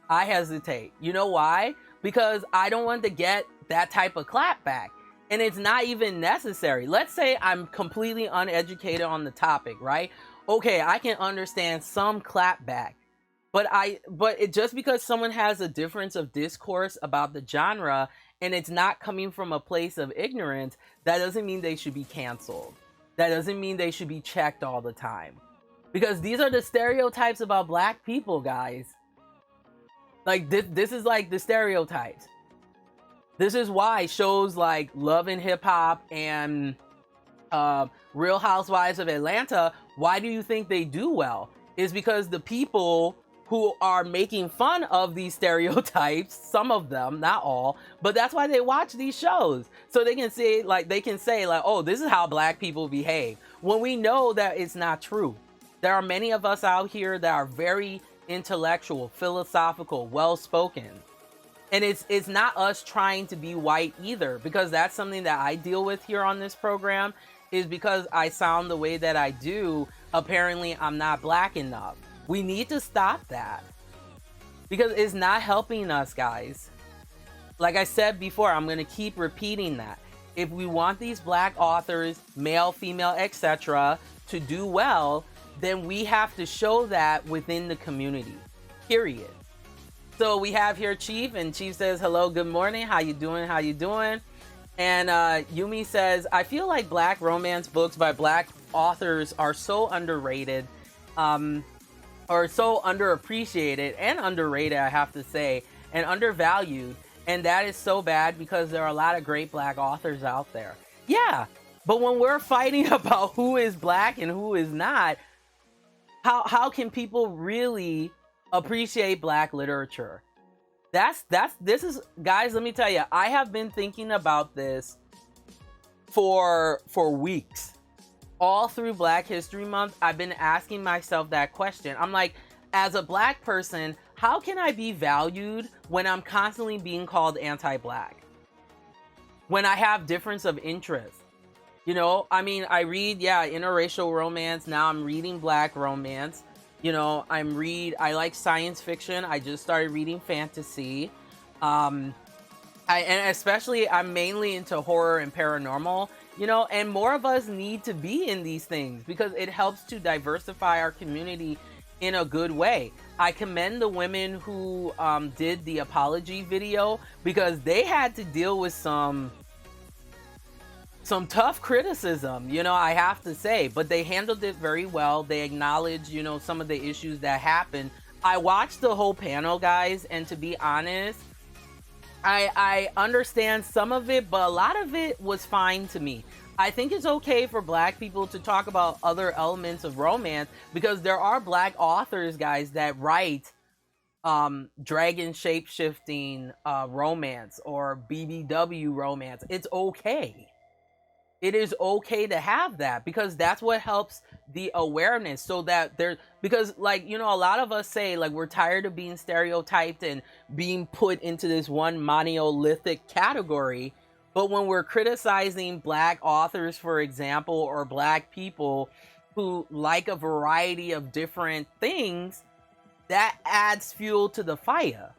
I hesitate. You know why? Because I don't want to get that type of clapback. And it's not even necessary. Let's say I'm completely uneducated on the topic, right? Okay, I can understand some clapback. But just because someone has a difference of discourse about the genre and it's not coming from a place of ignorance, that doesn't mean they should be canceled. That doesn't mean they should be checked all the time. Because these are the stereotypes about black people, guys. Like, this is like the stereotypes. This is why shows like Love and Hip Hop and Real Housewives of Atlanta, why do you think they do well? Is because the people who are making fun of these stereotypes, some of them, not all, but that's why they watch these shows. So they can say like, oh, this is how black people behave. When we know that it's not true. There are many of us out here that are very intellectual, philosophical, well-spoken. And it's not us trying to be white either, because that's something that I deal with here on this program, is because I sound the way that I do, apparently I'm not black enough. We need to stop that, because it's not helping us, guys. Like I said before, I'm going to keep repeating that. If we want these black authors, male, female, etc., to do well, then we have to show that within the community, period. So we have here Chief, and Chief says, hello, good morning. How you doing? How you doing? And Yumi says, I feel like black romance books by black authors are so underrated, or so underappreciated and underrated, I have to say, and undervalued. And that is so bad because there are a lot of great black authors out there. Yeah, but when we're fighting about who is black and who is not, how can people really appreciate black literature? This is, guys, let me tell you, I have been thinking about this for weeks. All through Black History Month, I've been asking myself that question. I'm like, as a black person, how can I be valued when I'm constantly being called anti-black? When I have difference of interest? You know, I mean, I read, interracial romance. Now I'm reading black romance. You know, I like science fiction. I just started reading fantasy. And especially, I'm mainly into horror and paranormal, you know, and more of us need to be in these things because it helps to diversify our community in a good way. I commend the women who did the apology video because they had to deal with some tough criticism, you know, I have to say, but they handled it very well. They acknowledged, you know, some of the issues that happened. I watched the whole panel, guys, and to be honest, I understand some of it, but a lot of it was fine to me. I think it's okay for black people to talk about other elements of romance because there are black authors, guys, that write dragon shape-shifting romance or BBW romance. It's okay. It is okay to have that because that's what helps the awareness so that because like, you know, a lot of us say like we're tired of being stereotyped and being put into this one monolithic category. But when we're criticizing black authors, for example, or black people who like a variety of different things, that adds fuel to the fire.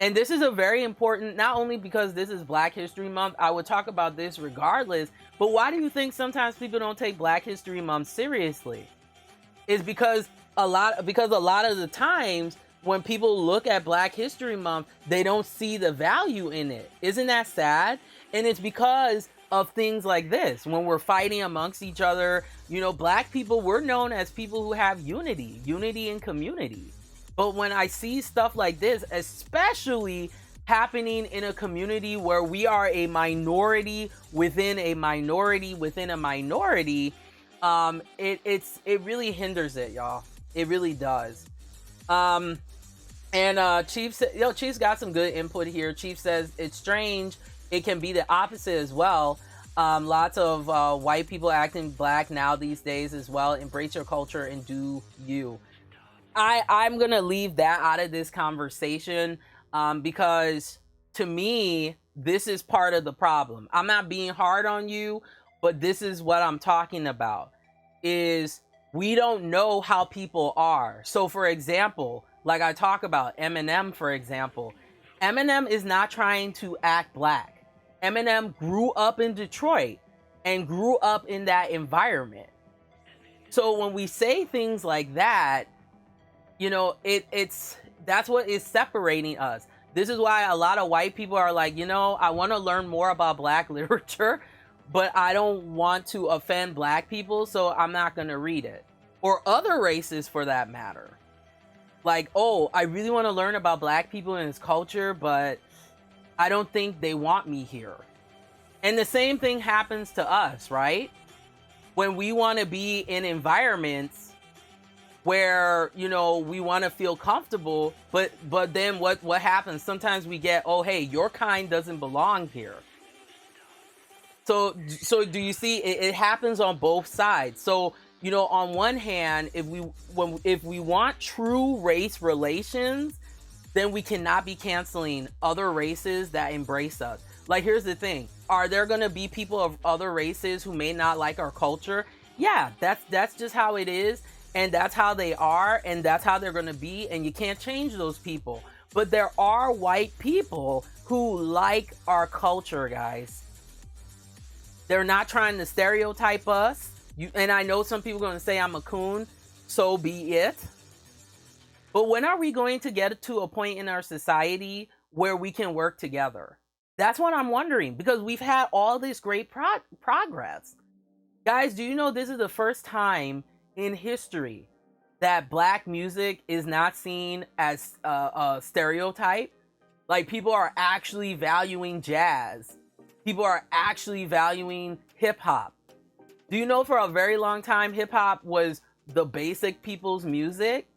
And this is a very important, not only because this is Black History Month, I would talk about this regardless, but why do you think sometimes people don't take Black History Month seriously? It's because a lot of the times when people look at Black History Month, they don't see the value in it. Isn't that sad? And it's because of things like this. When we're fighting amongst each other, you know, black people, we're known as people who have unity in community. But when I see stuff like this, especially happening in a community where we are a minority within a minority within a minority, it really hinders it, y'all. It really does. And Chief said, Chief's got some good input here. Chief says it's strange. It can be the opposite as well. Lots of white people acting black now these days as well. Embrace your culture and do you. I'm gonna leave that out of this conversation because to me, this is part of the problem. I'm not being hard on you, but this is what I'm talking about. Is we don't know how people are. So for example, like I talk about Eminem, for example, Eminem is not trying to act black. Eminem grew up in Detroit and grew up in that environment. So when we say things like that, you know, it's that's what is separating us. This is why a lot of white people are like, you know, I want to learn more about black literature, but I don't want to offend black people, so I'm not going to read it. Or other races for that matter. Like, oh, I really want to learn about black people and his culture, but I don't think they want me here. And the same thing happens to us, right? When we want to be in environments where, you know, we want to feel comfortable, but then what happens? Sometimes we get, oh, hey, your kind doesn't belong here. So do you see it happens on both sides? So, you know, on one hand, if we want true race relations, then we cannot be canceling other races that embrace us. Like, here's the thing. Are there going to be people of other races who may not like our culture? Yeah, that's just how it is. And that's how they are. And that's how they're going to be. And you can't change those people. But there are white people who like our culture, guys. They're not trying to stereotype us. And I know some people are going to say I'm a coon. So be it. But when are we going to get to a point in our society where we can work together? That's what I'm wondering, because we've had all this great progress. Guys, do you know this is the first time in history that black music is not seen as a stereotype? Like, people are actually valuing jazz. People are actually valuing hip hop. Do you know for a very long time, hip hop was the basic people's music?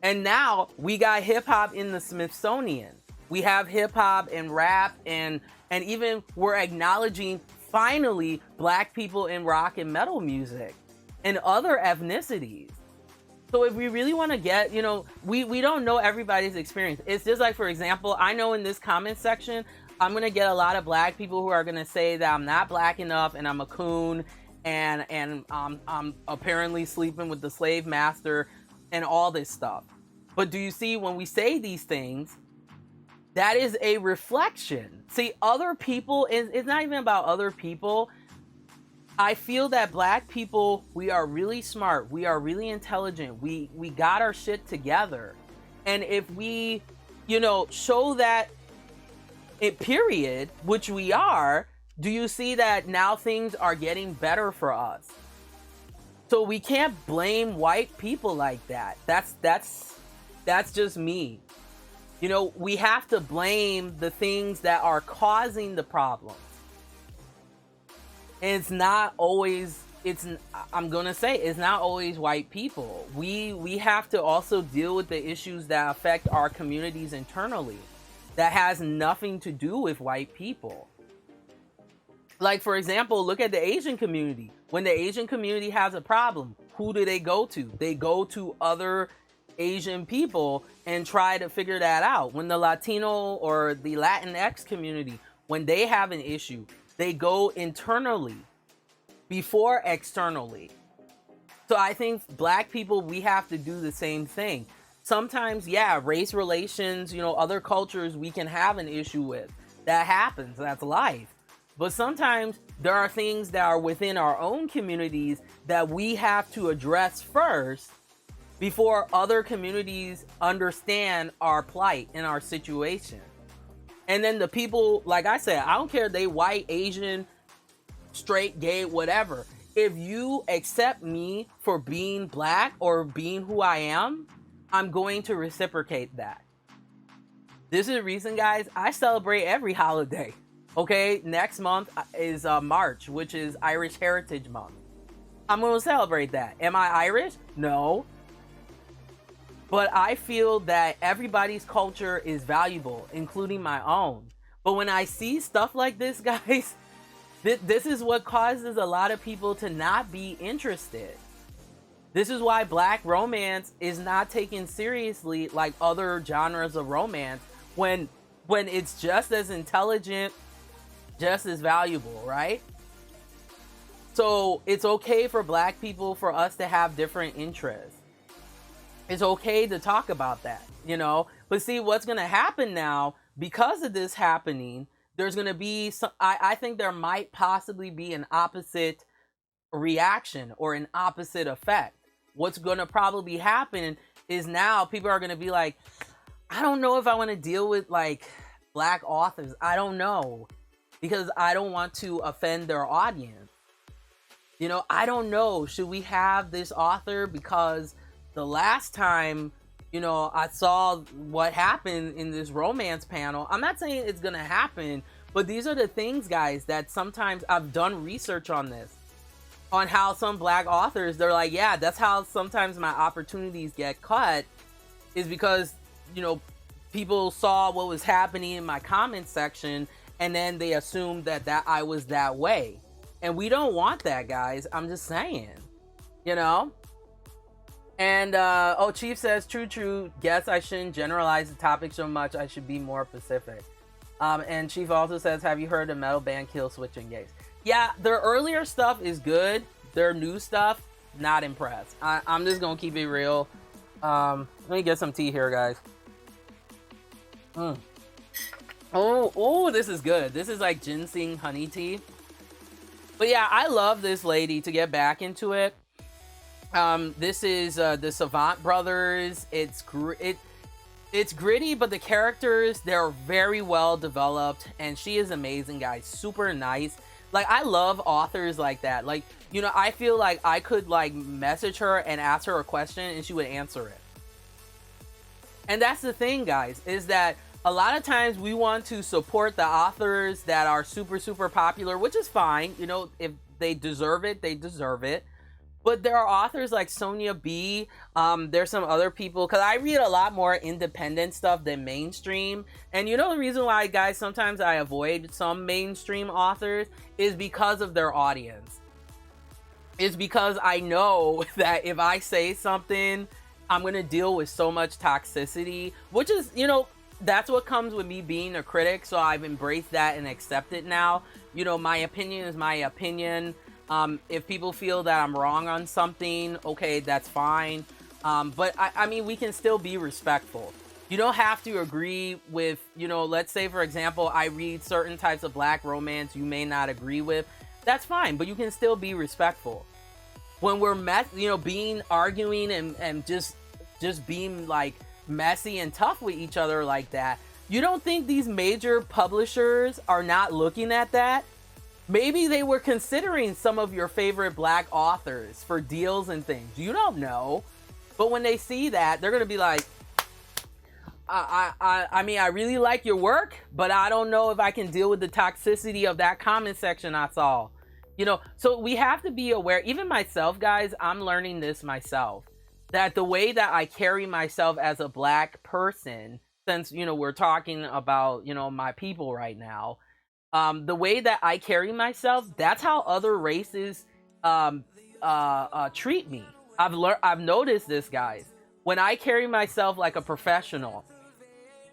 And now we got hip hop in the Smithsonian. We have hip hop and rap and even we're acknowledging finally black people in rock and metal music and other ethnicities. So if we really want to get, you know, we don't know everybody's experience. It's just like, for example, I know in this comment section, I'm going to get a lot of black people who are going to say that I'm not black enough and I'm a coon and I'm apparently sleeping with the slave master and all this stuff. But do you see, when we say these things, that is a reflection. See, other people, it's not even about other people. I feel that black people, we are really smart. We are really intelligent. We got our shit together. And if we, you know, show that period, which we are, do you see that now things are getting better for us? So we can't blame white people like that. That's just me. You know, we have to blame the things that are causing the problems. And it's not always, I'm going to say, it's not always white people. We have to also deal with the issues that affect our communities internally. That has nothing to do with white people. Like, for example, look at the Asian community. When the Asian community has a problem, who do they go to? They go to other Asian people and try to figure that out. When the Latino or the Latinx community, when they have an issue, they go internally before externally. So I think black people, we have to do the same thing. Sometimes, yeah, race relations, you know, other cultures we can have an issue with. That happens, that's life. But sometimes there are things that are within our own communities that we have to address first before other communities understand our plight and our situation. And then the people, like I said, I don't care if they white, Asian, straight, gay, whatever. If you accept me for being black or being who I am, I'm going to reciprocate that. This is the reason, guys, I celebrate every holiday. Okay, next month is March, which is Irish Heritage Month. I'm going to celebrate that. Am I Irish? No. but I feel that everybody's culture is valuable, including my own. But when I see stuff like this, guys, this is what causes a lot of people to not be interested. This is why black romance is not taken seriously like other genres of romance, when it's just as intelligent, just as valuable, right? So it's okay for black people, for us to have different interests. It's okay to talk about that, you know? But see, what's going to happen now, because of this happening, there's going to be some, I think there might possibly be an opposite reaction or an opposite effect. What's going to probably happen is now people are going to be like, I don't know if I want to deal with like black authors. I don't know, because I don't want to offend their audience. You know, I don't know. Should we have this author? Because the last time, you know, I saw what happened in this romance panel. I'm not saying it's going to happen, but these are the things, guys, that sometimes I've done research on this, on how some black authors, they're like, yeah, that's how sometimes my opportunities get cut, is because, you know, people saw what was happening in my comment section and then they assumed that I was that way. And we don't want that, guys. I'm just saying, you know? And, oh, Chief says, true. Guess I shouldn't generalize the topic so much. I should be more specific. And Chief also says, have you heard of metal band Kill Switch Engage? Yeah, their earlier stuff is good. Their new stuff, not impressed. I'm just going to keep it real. Let me get some tea here, guys. Oh, this is good. This is like ginseng honey tea. But yeah, I love this lady, to get back into it. This is the Savant Brothers. It's gritty, but the characters, they're very well developed, and she is amazing, guys. Super nice. Like, I love authors like that. Like, you know, I feel like I could like message her and ask her a question and she would answer it. And that's the thing, guys, is that a lot of times we want to support the authors that are super popular, which is fine. You know, if they deserve it, they deserve it. But there are authors like Sonia B. There's some other people, because I read a lot more independent stuff than mainstream. And you know the reason why, guys, sometimes I avoid some mainstream authors is because of their audience. It's because I know that if I say something, I'm going to deal with so much toxicity, which is, you know, that's what comes with me being a critic. So I've embraced that and accept it now. You know, my opinion is my opinion. If people feel that I'm wrong on something, okay, that's fine. But I mean, we can still be respectful. You don't have to agree with, you know, let's say, for example, I read certain types of black romance you may not agree with. That's fine, but you can still be respectful. When we're arguing and just being like messy and tough with each other like that, you don't think these major publishers are not looking at that? Maybe they were considering some of your favorite black authors for deals and things. You don't know. But when they see that, they're going to be like, I mean, I really like your work, but I don't know if I can deal with the toxicity of that comment section I saw. You know, so we have to be aware. Even myself, guys, I'm learning this myself. That the way that I carry myself as a black person, since, you know, we're talking about, you know, my people right now, the way that I carry myself, that's how other races treat me. I've noticed this, guys. When I carry myself like a professional,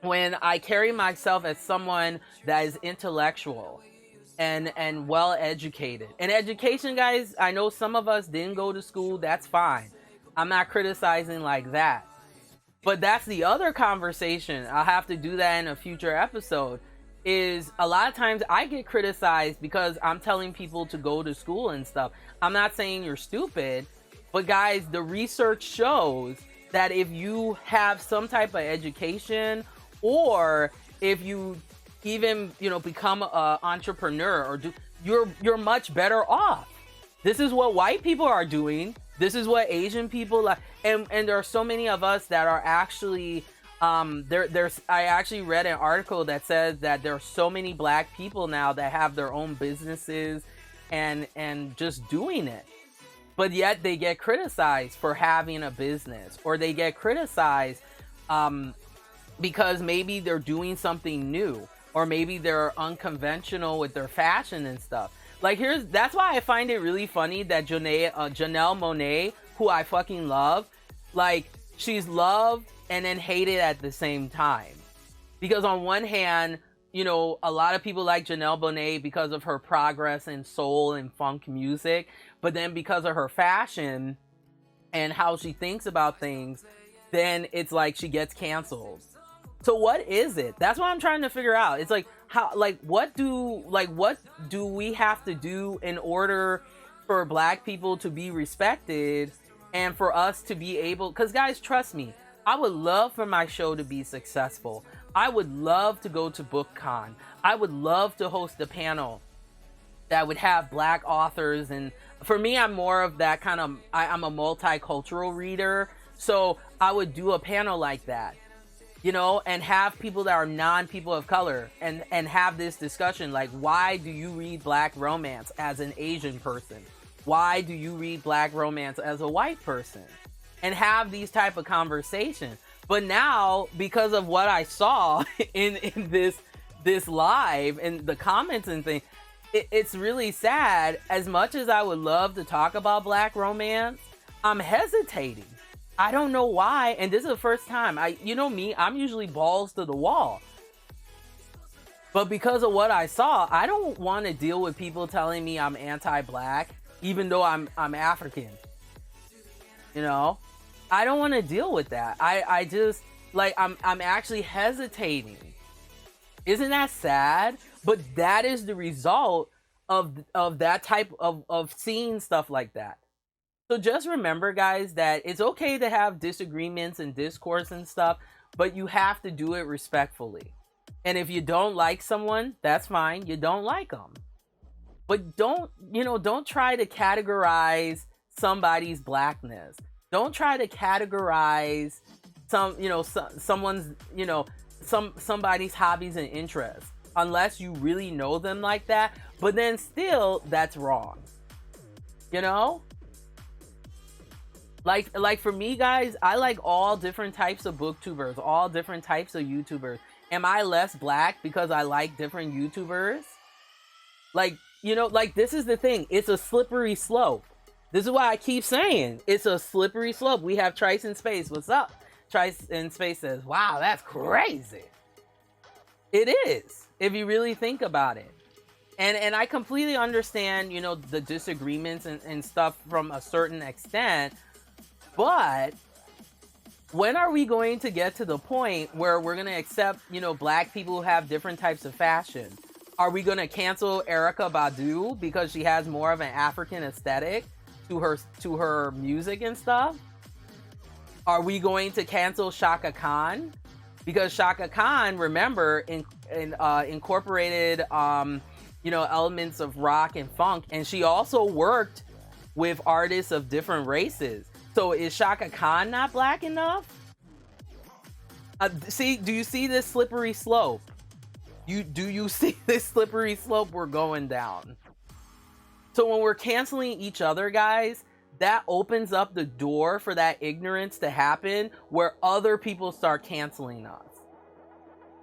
when I carry myself as someone that is intellectual and well educated. And education, guys, I know some of us didn't go to school. That's fine. I'm not criticizing like that. But that's the other conversation. I'll have to do that in a future episode. Is a lot of times I get criticized because I'm telling people to go to school and stuff. I'm not saying you're stupid, but guys, the research shows that if you have some type of education, or if you even, you know, become an entrepreneur, or you're much better off. This is what white people are doing. This is what Asian people like, and there are so many of us that are actually I actually read an article that says that there are so many black people now that have their own businesses and just doing it. but yet they get criticized for having a business, or they get criticized because maybe they're doing something new, or maybe they're unconventional with their fashion and stuff. Like, that's why I find it really funny that Janelle Monáe, who I fucking love, like, she's loved and then hated at the same time. Because on one hand, you know, a lot of people like Janelle Monáe because of her progress in soul and funk music, but then because of her fashion and how she thinks about things, then it's like she gets canceled. So what is it? That's what I'm trying to figure out. It's like, what do we have to do in order for Black people to be respected and for us to be able, because guys, trust me, I would love for my show to be successful. I would love to go to BookCon. I would love to host a panel that would have Black authors. And for me, I'm more of that kind of, I'm a multicultural reader. So I would do a panel like that, you know, and have people that are non-people of color and have this discussion. Like, why do you read Black romance as an Asian person? Why do you read Black romance as a white person? And have these type of conversations. But now, because of what I saw in this live and the comments and things, it's really sad. As much as I would love to talk about Black romance, I'm hesitating. I don't know why. And this is the first time. You know me, I'm usually balls to the wall. But because of what I saw, I don't want to deal with people telling me I'm anti-Black, even though I'm African. You know? I don't want to deal with that. I just, like, I'm actually hesitating. Isn't that sad? But that is the result of that type of seeing stuff like that. So just remember, guys, that it's okay to have disagreements and discourse and stuff, but you have to do it respectfully. And if you don't like someone, that's fine. You don't like them. But don't try to categorize somebody's Blackness. Don't try to categorize somebody's hobbies and interests unless you really know them like that. But then still, that's wrong. You know? Like for me, guys, I like all different types of booktubers, all different types of YouTubers. Am I less Black because I like different YouTubers? Like, you know, like, this is the thing. It's a slippery slope. This is why I keep saying it's a slippery slope. We have Trice in Space. What's up? Trice in Space says, wow, that's crazy. It is, if you really think about it. And I completely understand, you know, the disagreements and stuff from a certain extent. But when are we going to get to the point where we're going to accept, you know, Black people who have different types of fashion? Are we going to cancel Erykah Badu because she has more of an African aesthetic to her music and stuff? Are we going to cancel Shaka Khan because Shaka Khan, remember, incorporated elements of rock and funk, and she also worked with artists of different races. So is Shaka Khan not Black enough? Do you see this slippery slope? Do you see this slippery slope we're going down? So when we're canceling each other, guys, that opens up the door for that ignorance to happen where other people start canceling us.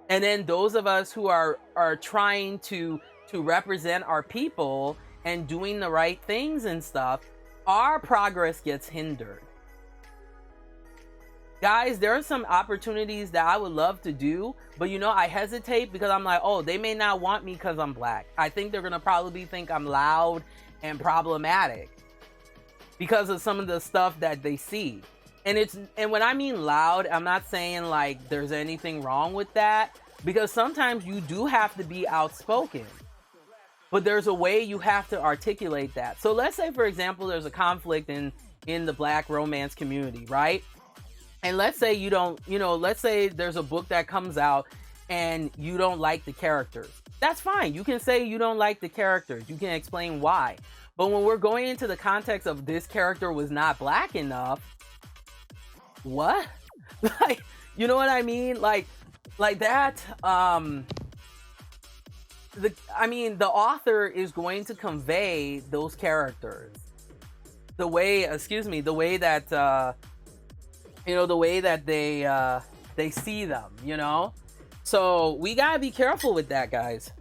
And then those of us who are trying to represent our people and doing the right things and stuff, our progress gets hindered. Guys, there are some opportunities that I would love to do, but you know, I hesitate because I'm like, oh, they may not want me because I'm Black. I think they're gonna probably think I'm loud and problematic because of some of the stuff that they see. And when I mean loud, I'm not saying like there's anything wrong with that, because sometimes you do have to be outspoken. But there's a way you have to articulate that. So let's say, for example, there's a conflict in the Black romance community, right? And let's say let's say there's a book that comes out and you don't like the characters. That's fine. You can say you don't like the characters. You can explain why. But when we're going into the context of this character was not Black enough, what? Like, you know what I mean? Like that, the author is going to convey those characters. the way, excuse me, the way that the way that they see them, you know. So we gotta be careful with that, guys.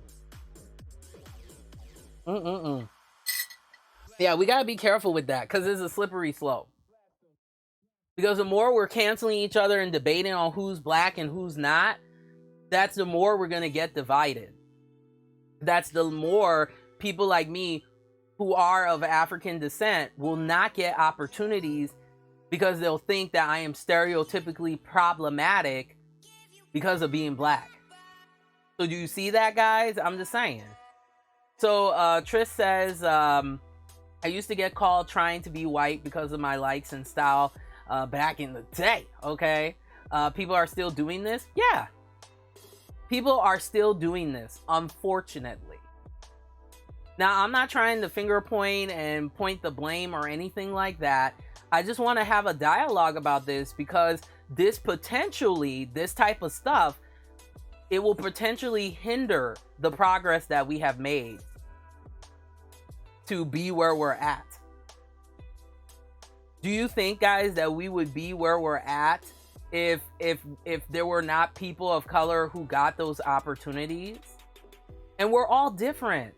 Yeah, we gotta be careful with that because it's a slippery slope. Because the more we're canceling each other and debating on who's black and who's not, that's the more we're gonna get divided. That's the more people like me who are of African descent will not get opportunities because they'll think that I am stereotypically problematic because of being black. So do you see that, guys? I'm just saying. So Trish says, I used to get called trying to be white because of my likes and style back in the day, okay? People are still doing this? Yeah. People are still doing this, unfortunately. Now, I'm not trying to finger point and point the blame or anything like that. I just want to have a dialogue about this because this type of stuff, it will potentially hinder the progress that we have made to be where we're at. Do you think, guys, that we would be where we're at if there were not people of color who got those opportunities? And we're all different.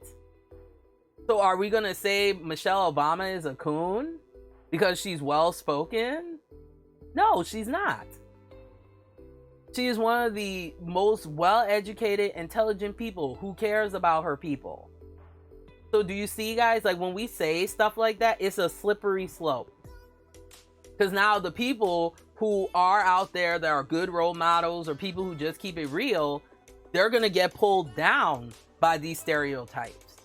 So are we gonna say Michelle Obama is a coon because she's well spoken? No, she's not. She is one of the most well-educated, intelligent people who cares about her people. So do you see, guys, like when we say stuff like that, it's a slippery slope. Because now the people who are out there that are good role models or people who just keep it real, they're going to get pulled down by these stereotypes.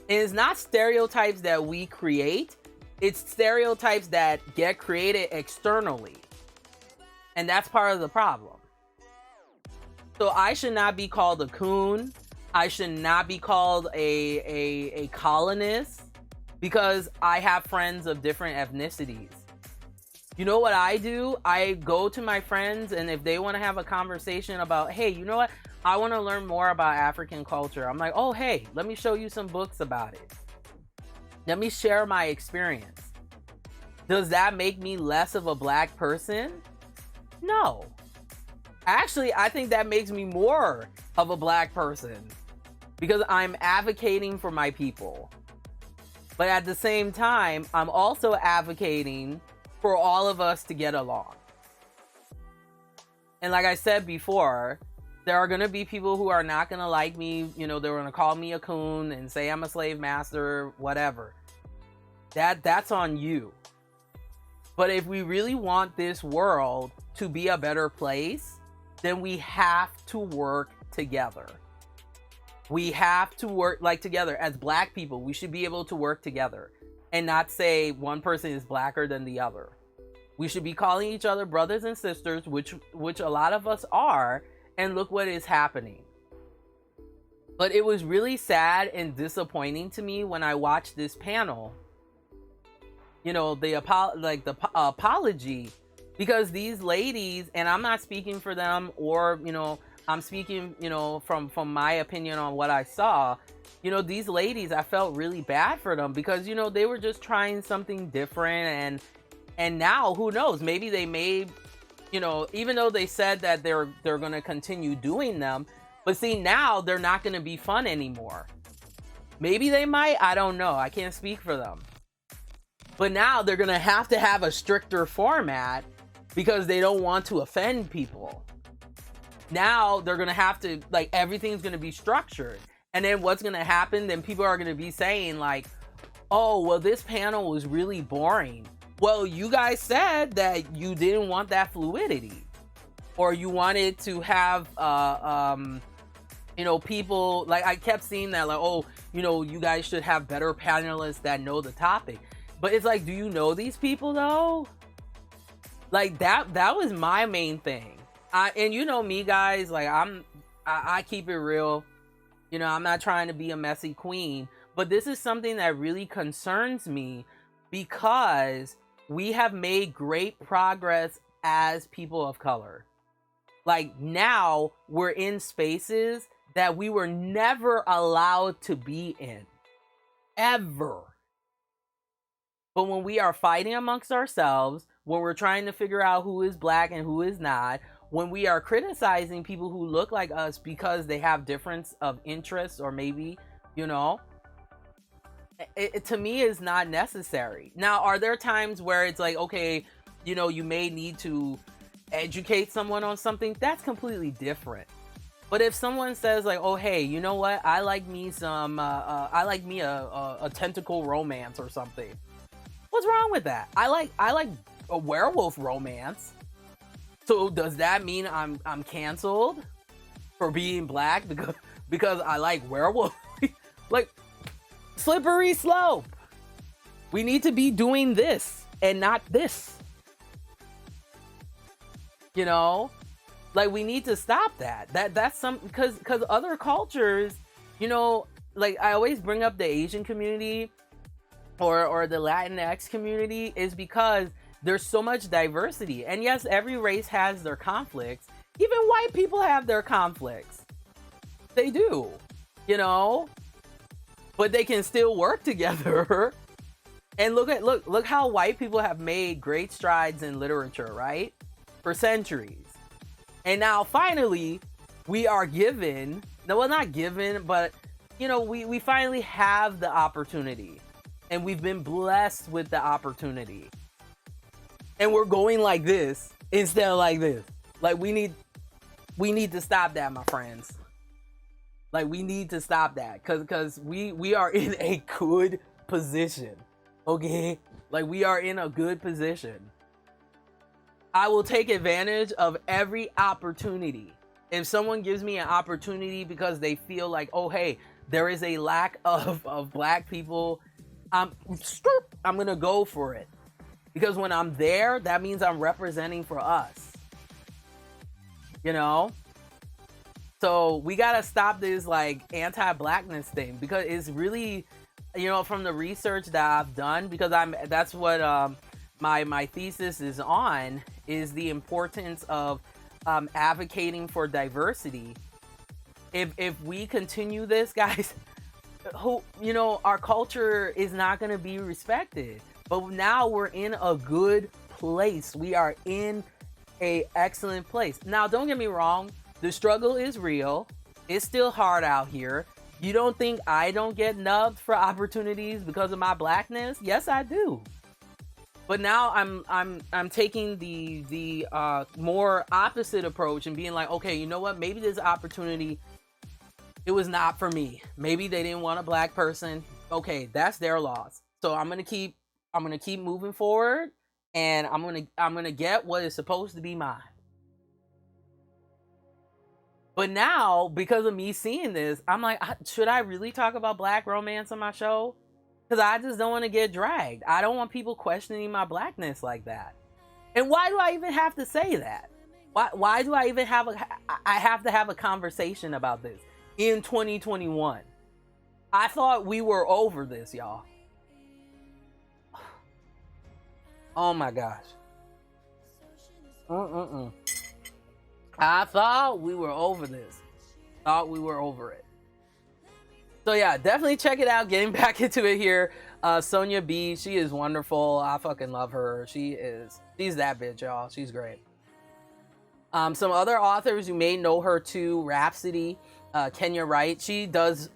And it's not stereotypes that we create. It's stereotypes that get created externally. And that's part of the problem. So I should not be called a coon. I should not be called a colonist because I have friends of different ethnicities. You know what I do? I go to my friends, and if they want to have a conversation about, hey, you know what? I want to learn more about African culture. I'm like, oh, hey, let me show you some books about it. Let me share my experience. Does that make me less of a black person? No. Actually, I think that makes me more of a black person because I'm advocating for my people. But at the same time, I'm also advocating for all of us to get along. And like I said before, there are going to be people who are not going to like me. You know, they're going to call me a coon and say I'm a slave master, whatever. That's on you. But if we really want this world to be a better place, then we have to work together. We have to work together. As black people, we should be able to work together and not say one person is blacker than the other. We should be calling each other brothers and sisters, which a lot of us are, and look what is happening. But it was really sad and disappointing to me when I watched this panel. You know, the apology, because these ladies, and I'm not speaking for them, or, you know, I'm speaking, you know, from my opinion on what I saw. You know, these ladies, I felt really bad for them because, you know, they were just trying something different, and now who knows, maybe they may, you know, even though they said that they're going to continue doing them, but see, now they're not going to be fun anymore. Maybe they might, I don't know, I can't speak for them. But now they're going to have a stricter format because they don't want to offend people. Now they're going to have to, like, everything's going to be structured. And then what's going to happen? Then people are going to be saying like, oh, well, this panel was really boring. Well, you guys said that you didn't want that fluidity, or you wanted to have, you know, people, like, I kept seeing that, like, oh, you know, you guys should have better panelists that know the topic. But it's like, do you know these people though? Like that was my main thing. And you know me, guys, like I keep it real. You know, I'm not trying to be a messy queen, but this is something that really concerns me because we have made great progress as people of color. Like now we're in spaces that we were never allowed to be in. Ever. But when we are fighting amongst ourselves, when we're trying to figure out who is black and who is not, when we are criticizing people who look like us because they have difference of interests, or maybe, you know, it to me is not necessary. Now, are there times where it's like, okay, you know, you may need to educate someone on something? That's completely different. But if someone says like, oh hey, you know what, I like me a tentacle romance or something, what's wrong with that? I like a werewolf romance. So does that mean I'm canceled for being black because I like werewolf? Like, slippery slope. We need to be doing this and not this. You know? Like, we need to stop that. That's some, because other cultures, you know, like I always bring up the Asian community or the Latinx community, is because there's so much diversity. And yes, every race has their conflicts. Even white people have their conflicts. They do, you know, but they can still work together. And look how white people have made great strides in literature, right? For centuries. And now finally we are given, no, well, not given, but you know, we finally have the opportunity, and we've been blessed with the opportunity. And we're going like this instead of like this. Like, we need to stop that, my friends. Like, we need to stop that, because we are in a good position. Okay? Like, we are in a good position. I will take advantage of every opportunity. If someone gives me an opportunity because they feel like, oh hey, there is a lack of black people, I'm gonna go for it. Because when I'm there, that means I'm representing for us. You know? So we gotta stop this like anti-blackness thing, because it's really, you know, from the research that I've done, because that's what my thesis is on, is the importance of advocating for diversity. If we continue this, guys, you know, our culture is not going to be respected. But now we're in a good place. We are in a excellent place. Now, don't get me wrong, the struggle is real. It's still hard out here. You don't think I don't get nubbed for opportunities because of my blackness? Yes, I do. But now I'm taking the more opposite approach and being like, okay, you know what? Maybe this opportunity, it was not for me. Maybe they didn't want a black person. Okay, that's their loss. So I'm gonna keep moving forward, and I'm gonna get what is supposed to be mine. But now, because of me seeing this, I'm like, should I really talk about black romance on my show? Because I just don't want to get dragged. I don't want people questioning my blackness like that. And why do I even have to say that? Why do I even I have to have a conversation about this in 2021? I thought we were over this, y'all. Oh my gosh. I thought we were over this. Thought we were over it. So yeah, definitely check it out. Getting back into it here. Sonia B, she is wonderful. I fucking love her. She's that bitch, y'all. She's great. Some other authors, you may know her too. Rhapsody, Kenya Wright. She does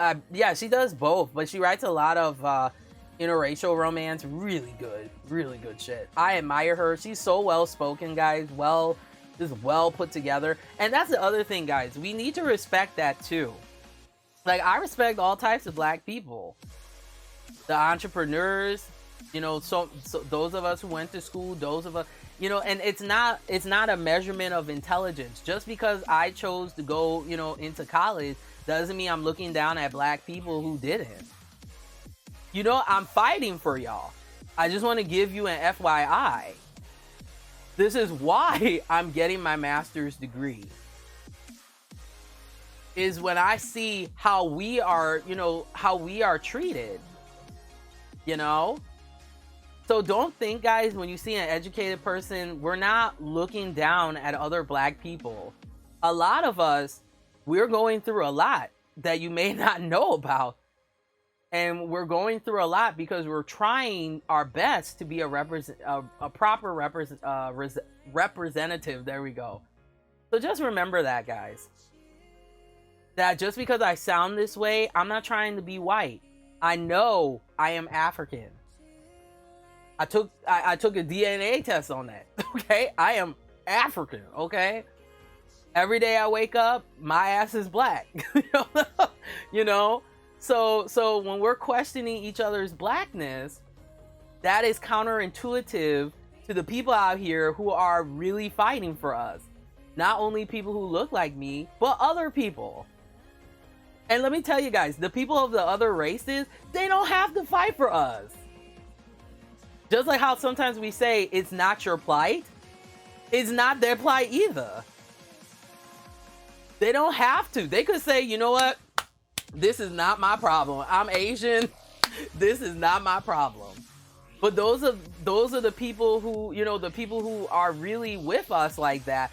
both, but she writes a lot of interracial romance. Really good shit. I admire her. She's so well spoken, guys. Just well put together. And that's the other thing, guys. We need to respect that too. Like, I respect all types of black people. The entrepreneurs, you know, so those of us who went to school, those of us, you know, and it's not a measurement of intelligence. Just because I chose to go, you know, into college doesn't mean I'm looking down at black people who didn't. You know, I'm fighting for y'all. I just want to give you an FYI. This is why I'm getting my master's degree. Is when I see how we are, you know, how we are treated, you know? So don't think, guys, when you see an educated person, we're not looking down at other black people. A lot of us, we're going through a lot that you may not know about. And we're going through a lot because we're trying our best to be a proper representative. There we go. So just remember that, guys. That just because I sound this way, I'm not trying to be white. I know I am African. I took a DNA test on that. Okay, I am African. Okay, every day I wake up, my ass is black. You know. So when we're questioning each other's blackness, that is counterintuitive to the people out here who are really fighting for us. Not only people who look like me, but other people. And let me tell you guys, the people of the other races, they don't have to fight for us. Just like how sometimes we say, it's not your plight. It's not their plight either. They don't have to. They could say, you know what? This is not my problem. I'm Asian. This is not my problem. But those are the people who, you know, the people who are really with us like that,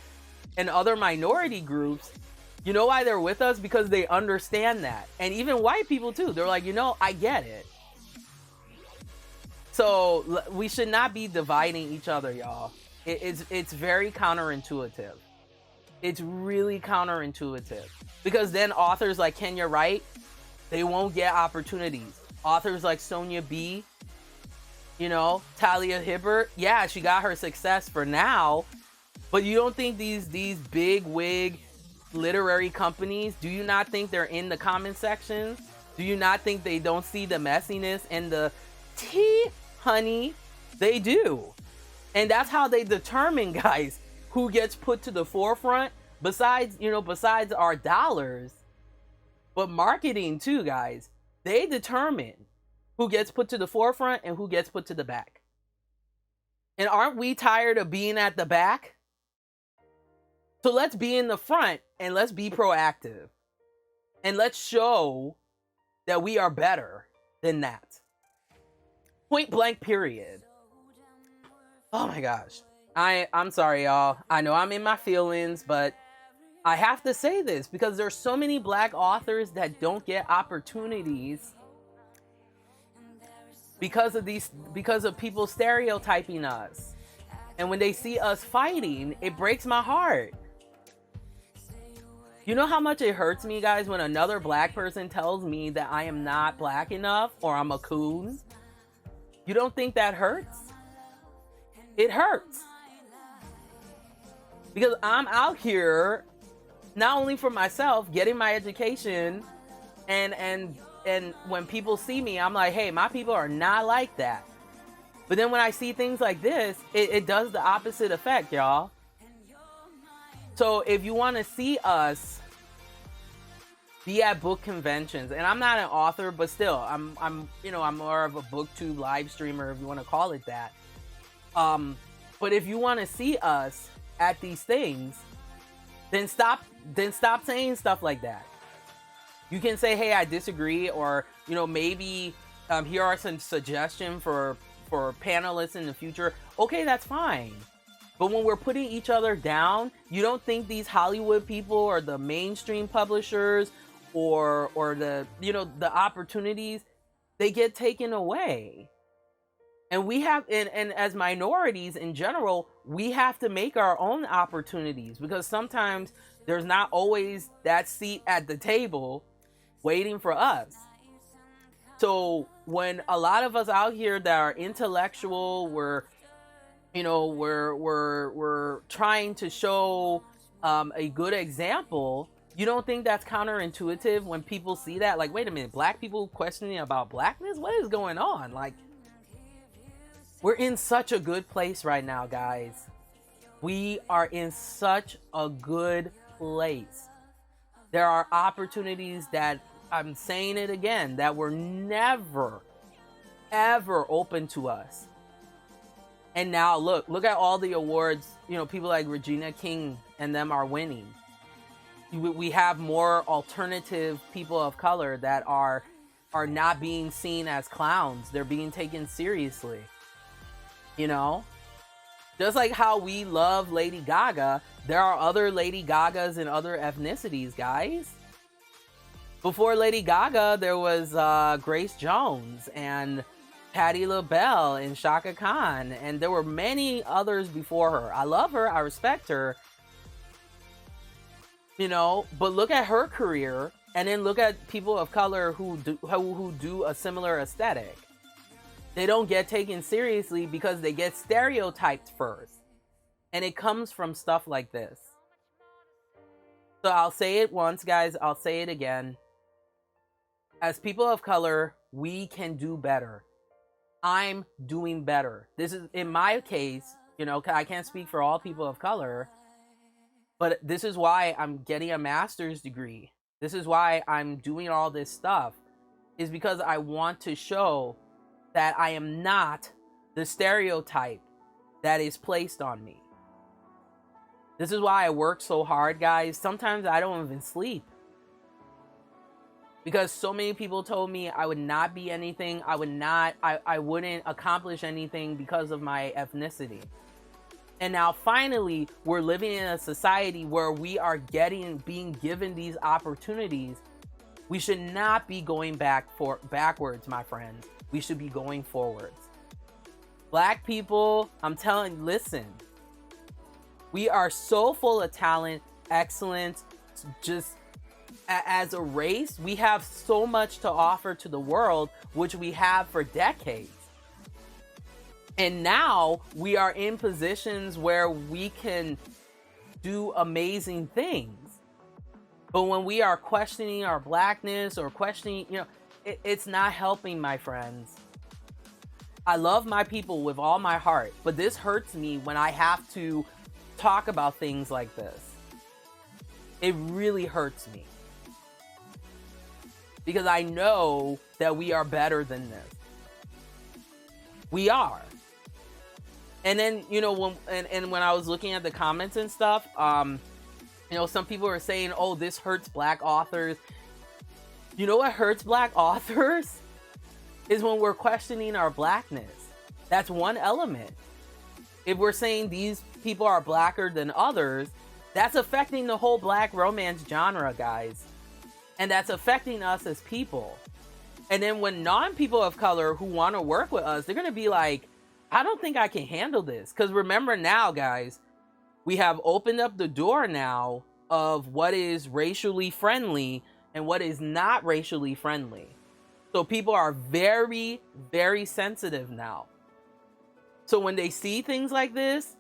and other minority groups. You know why they're with us? Because they understand that. And even white people too. They're like, you know, I get it. So we should not be dividing each other, y'all. It's very counterintuitive. It's really counterintuitive. Because then authors like Kenya Wright, they won't get opportunities. Authors like Sonia B, you know, Talia Hibbert, yeah, she got her success for now. But you don't think these big wig literary companies, do you not think they're in the comment section? Do you not think they don't see the messiness and the tea, honey? They do. And that's how they determine, guys, who gets put to the forefront, besides our dollars, but marketing too, guys. They determine who gets put to the forefront and who gets put to the back. And aren't we tired of being at the back? So let's be in the front and let's be proactive. And let's show that we are better than that. Point blank, period. Oh my gosh. I'm sorry, y'all. I know I'm in my feelings, but I have to say this because there's so many black authors that don't get opportunities because of people stereotyping us. And when they see us fighting, it breaks my heart. You know how much it hurts me, guys, when another black person tells me that I am not black enough or I'm a coon? You don't think that hurts? It hurts. Because I'm out here not only for myself, getting my education, and when people see me, I'm like, hey, my people are not like that. But then when I see things like this, it does the opposite effect, y'all. So if you want to see us be at book conventions, and I'm not an author, but still, I'm more of a BookTube live streamer, if you want to call it that. But if you want to see us at these things, then stop saying stuff like that. You can say, hey, I disagree, or maybe here are some suggestions for panelists in the future. Okay, that's fine. But when we're putting each other down, you don't think these Hollywood people or the mainstream publishers or the the opportunities, they get taken away. And we have, and as minorities in general, we have to make our own opportunities, because sometimes there's not always that seat at the table waiting for us. So when a lot of us out here that are intellectual, we're trying to show a good example, you don't think that's counterintuitive when people see that? Like, wait a minute, black people questioning about blackness? What is going on? Like, we're in such a good place right now, guys. We are in such a good place. There are opportunities that, I'm saying it again, that were never, ever open to us. And now look at all the awards, people like Regina King and them are winning. We have more alternative people of color that are not being seen as clowns. They're being taken seriously. Just like how we love Lady Gaga, there are other Lady Gagas and other ethnicities, guys. Before Lady Gaga, there was Grace Jones and Patti LaBelle and Shaka Khan, and there were many others before her. I love her, I respect her, you know, but look at her career, and then look at people of color who do a similar aesthetic. They don't get taken seriously because they get stereotyped first, and it comes from stuff like this. So I'll say it once, guys, I'll say it again. As people of color, we can do better. I'm doing better. This is, in my case, you know, I can't speak for all people of color, but this is why I'm getting a master's degree. This is why I'm doing all this stuff, is because I want to show that I am not the stereotype that is placed on me. This is why I work so hard, guys. Sometimes I don't even sleep, because so many people told me I would not be anything. I wouldn't accomplish anything because of my ethnicity. And now finally, we're living in a society where we are being given these opportunities. We should not be going backwards, my friends. We should be going forwards. Black people, I'm telling you, listen. We are so full of talent, excellence, just as a race, we have so much to offer to the world, which we have for decades. And now we are in positions where we can do amazing things. But when we are questioning our blackness or questioning, you know, it's not helping, my friends. I love my people with all my heart, but this hurts me when I have to talk about things like this. It really hurts me, because I know that we are better than this. We are. And then, you know, when I was looking at the comments and stuff, you know, some people are saying, oh, this hurts black authors. You know what hurts black authors? Is when we're questioning our blackness. That's one element. If we're saying these people are blacker than others, that's affecting the whole black romance genre, guys. And that's affecting us as people. And then when non-people of color who want to work with us, they're going to be like, I don't think I can handle this. Because remember now, guys, we have opened up the door now of what is racially friendly and what is not racially friendly. So people are very, very sensitive now. So when they see things like this,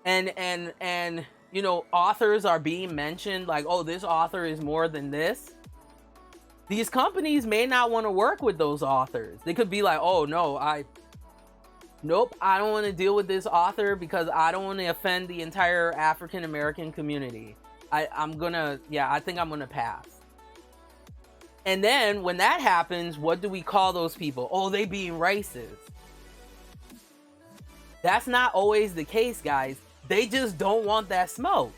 and you know, authors are being mentioned, like, oh, this author is more than this. These companies may not want to work with those authors. They could be like, oh no, nope, I don't want to deal with this author because I don't want to offend the entire African American community. I think I'm gonna pass. And then when that happens, what do we call those people? Oh, they being racist. That's not always the case, guys. They just don't want that smoke.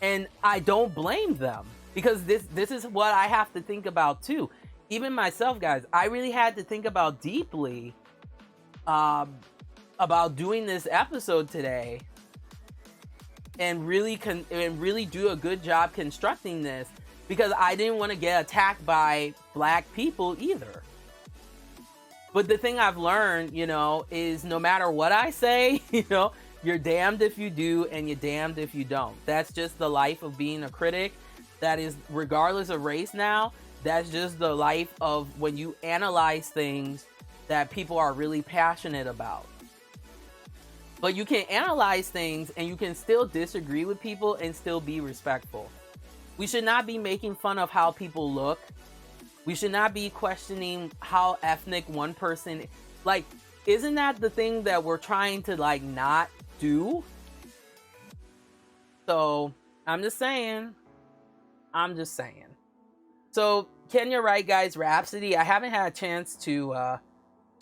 And I don't blame them, because this is what I have to think about too. Even myself, guys, I really had to think about deeply about doing this episode today, and really do a good job constructing this, because I didn't want to get attacked by black people either. But the thing I've learned, you know, is no matter what I say, you know, you're damned if you do and you're damned if you don't. That's just the life of being a critic. That is, regardless of race now, that's just the life of when you analyze things that people are really passionate about. But you can analyze things and you can still disagree with people and still be respectful. We should not be making fun of how people look. We should not be questioning how ethnic one person, like, isn't that the thing that we're trying to, like, not do? So I'm just saying. So Kenya Wright, guys, Rhapsody, I haven't had a chance to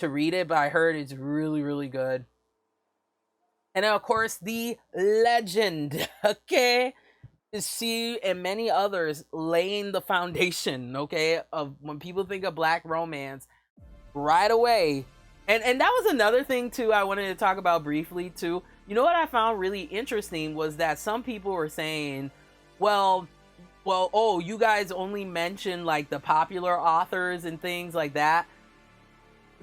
read it, but I heard it's really, really good. And then, of course, the legend, okay, she and many others laying the foundation, okay, of when people think of black romance right away. And that was another thing too I wanted to talk about briefly too. You know what I found really interesting was that some people were saying, well, Well, oh, you guys only mention like the popular authors and things like that.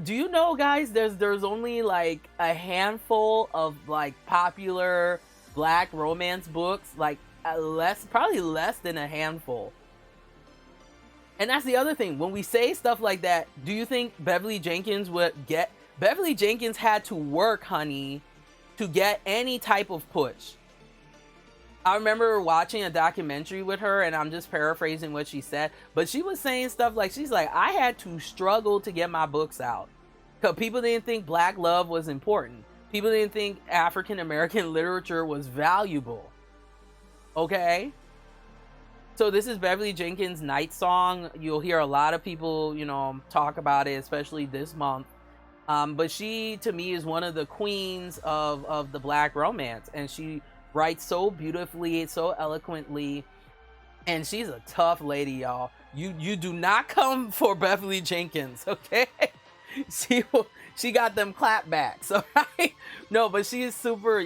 Do you know, guys, there's only like a handful of like popular black romance books, like probably less than a handful. And that's the other thing. When we say stuff like that, do you think Beverly Jenkins would get Beverly Jenkins had to work, honey, to get any type of push. I remember watching a documentary with her, and I'm just paraphrasing what she said, but she was saying stuff like, she's like, I had to struggle to get my books out because people didn't think black love was important. People didn't think African American literature was valuable. Okay? So this is Beverly Jenkins' Night Song. You'll hear a lot of people, talk about it, especially this month. But she, to me, is one of the queens of the black romance. And she writes so beautifully, so eloquently. And she's a tough lady, y'all. You do not come for Beverly Jenkins, okay? She got them clapbacks, all right? No, but she is super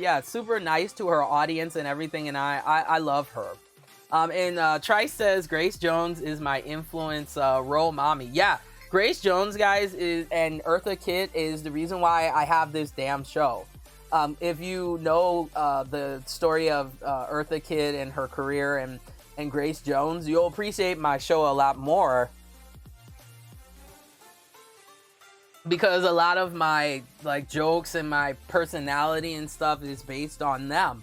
nice to her audience and everything. And I love her. And Trice says, Grace Jones is my influence, role mommy. Yeah. Grace Jones, guys, and Eartha Kitt is the reason why I have this damn show. If you know the story of Eartha Kitt and her career and Grace Jones, you'll appreciate my show a lot more. Because a lot of my jokes and my personality and stuff is based on them.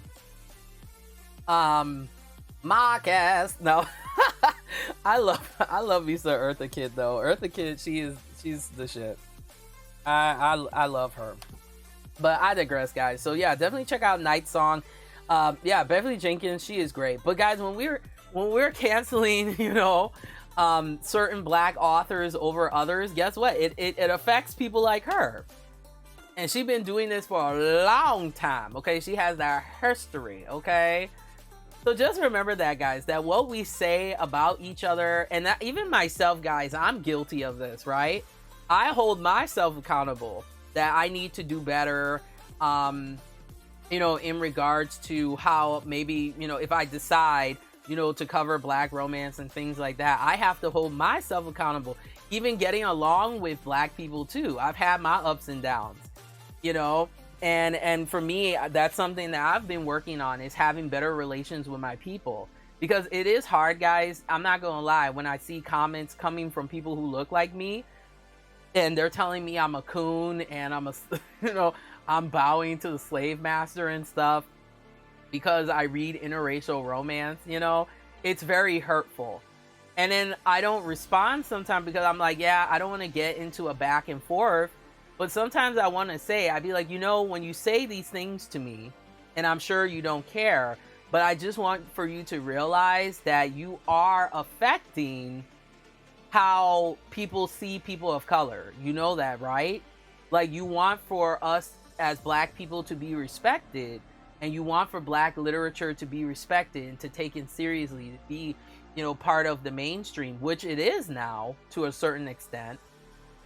Marcus, no. I love me some Eartha Kitt though. Eartha Kitt, she's the shit. I love her. But I digress, guys. So yeah, definitely check out Night Song. Yeah, Beverly Jenkins, she is great. But guys, when we're canceling, certain black authors over others, guess what? It affects people like her. And she's been doing this for a long time. Okay, she has that history. Okay. So just remember that, guys, that what we say about each other, and that even myself, guys, I'm guilty of this, right? I hold myself accountable that I need to do better, in regards to how maybe, if I decide, to cover black romance and things like that, I have to hold myself accountable. Even getting along with black people too. I've had my ups and downs, And for me, that's something that I've been working on, is having better relations with my people. Because it is hard, guys. I'm not going to lie. When I see comments coming from people who look like me, and they're telling me I'm a coon and I'm bowing to the slave master and stuff because I read interracial romance, it's very hurtful. And then I don't respond sometimes because I'm like, yeah, I don't want to get into a back and forth. But sometimes I want to say, I'd be like, when you say these things to me, and I'm sure you don't care, but I just want for you to realize that you are affecting how people see people of color. You know that, right? Like, you want for us as black people to be respected, and you want for black literature to be respected and to taken seriously, to be, part of the mainstream, which it is now to a certain extent.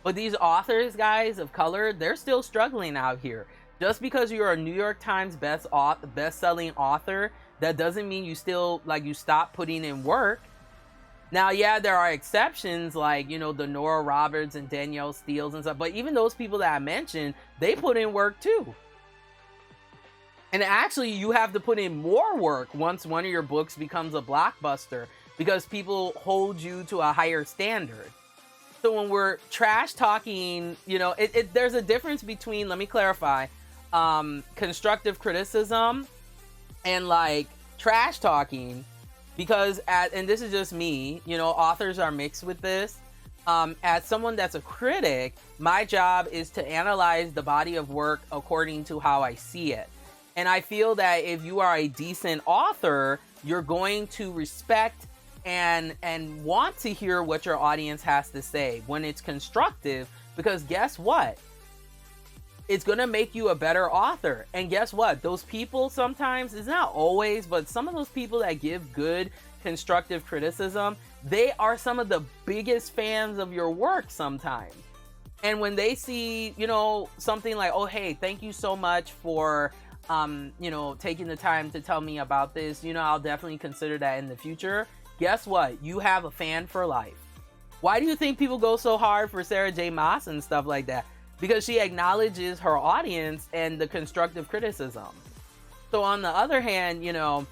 But these authors, guys, of color, they're still struggling out here. Just because you're a New York Times best-selling author, that doesn't mean you still, you stop putting in work. Now, yeah, there are exceptions, like, the Nora Roberts and Danielle Steels and stuff. But even those people that I mentioned, they put in work too. And actually, you have to put in more work once one of your books becomes a blockbuster, because people hold you to a higher standard. So when we're trash talking, there's a difference between, let me clarify, constructive criticism and trash talking, because and this is just me, authors are mixed with this. As someone that's a critic, my job is to analyze the body of work according to how I see it. And I feel that if you are a decent author, you're going to respect and want to hear what your audience has to say when it's constructive, because guess what? It's going to make you a better author. And guess what? Those people sometimes, it's not always, but some of those people that give good constructive criticism, they are some of the biggest fans of your work sometimes. And when they see, something like, oh, hey, thank you so much for, taking the time to tell me about this, I'll definitely consider that in the future. guess what? You have a fan for life. Why do you think people go so hard for Sarah J. Maas and stuff like that? Because she acknowledges her audience and the constructive criticism. So on the other hand, you know,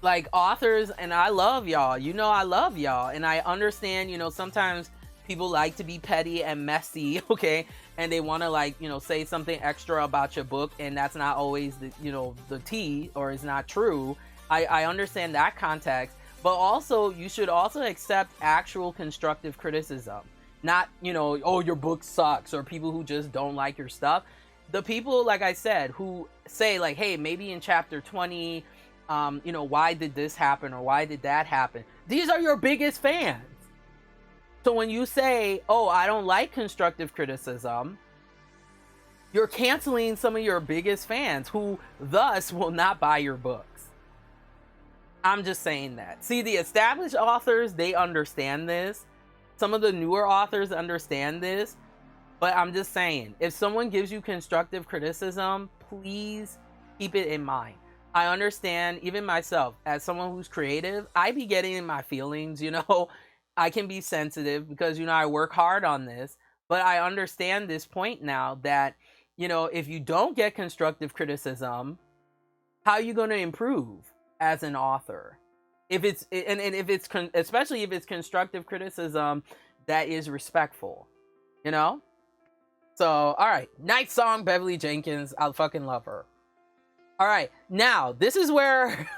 like authors, and I love y'all, you know, I love y'all, and I understand, you know, sometimes people like to be petty and messy, okay, and they want to, like, you know, say something extra about your book, and that's not always the, you know, the tea, or is not true. I understand that context, but also you should also accept actual constructive criticism, not, you know, oh, your book sucks, or people who just don't like your stuff. The people, like I said, who say like, hey, maybe in chapter 20, you know, why did this happen, or why did that happen? These are your biggest fans. So when you say, oh, I don't like constructive criticism, you're canceling some of your biggest fans, who thus will not buy your books. I'm just saying that. See, the established authors, they understand this. Some of the newer authors understand this. But I'm just saying, if someone gives you constructive criticism, please keep it in mind. I understand, even myself, as someone who's creative, I be getting in my feelings, you know. I can be sensitive because, you know, I work hard on this. But I understand this point now that, you know, if you don't get constructive criticism, how are you going to improve as an author? If it's, and if it's, especially if it's constructive criticism that is respectful, you know? So, all right. Night Song, Beverly Jenkins. I fucking love her. All right. Now, this is where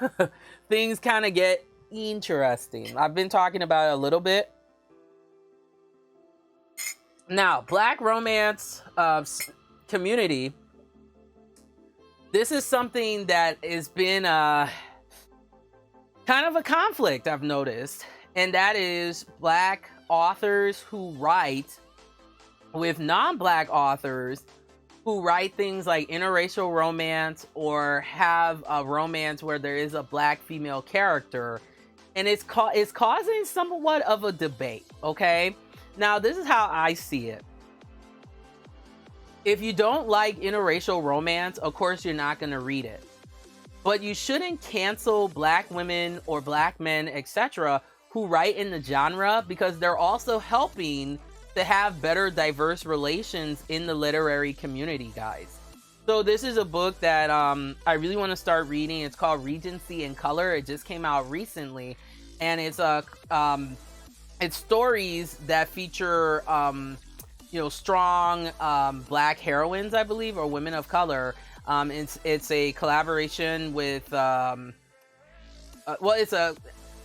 things kind of get interesting. I've been talking about it a little bit. Now, Black romance community. This is something that has been kind of a conflict, I've noticed. And that is Black authors who write with non-Black authors who write things like interracial romance, or have a romance where there is a Black female character, and it's causing somewhat of a debate. Okay, now this is how I see it. If you don't like interracial romance, of course you're not going to read it, but you shouldn't cancel Black women or Black men, etc., who write in the genre, because they're also helping to have better diverse relations in the literary community, guys. So this is a book that I really want to start reading. It's called Regency in Color. It just came out recently, and it's stories that feature you know, strong Black heroines, I believe, or women of color. It's a collaboration with well, it's a,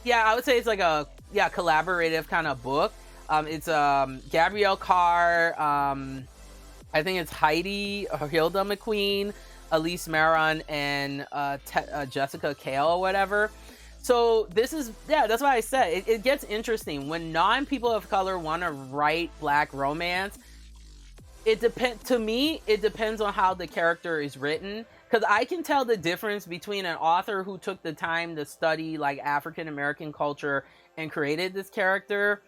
yeah, I would say it's like a, yeah, collaborative kind of book. It's Gabrielle Carr, I think it's Heidi or Hilda McQueen, Elise Maron, and Jessica Kale or whatever. So this is, yeah, that's why I said it gets interesting when non-people of color want to write Black romance. It depends, to me, it depends on how the character is written, because I can tell the difference between an author who took the time to study like African American culture and created this character.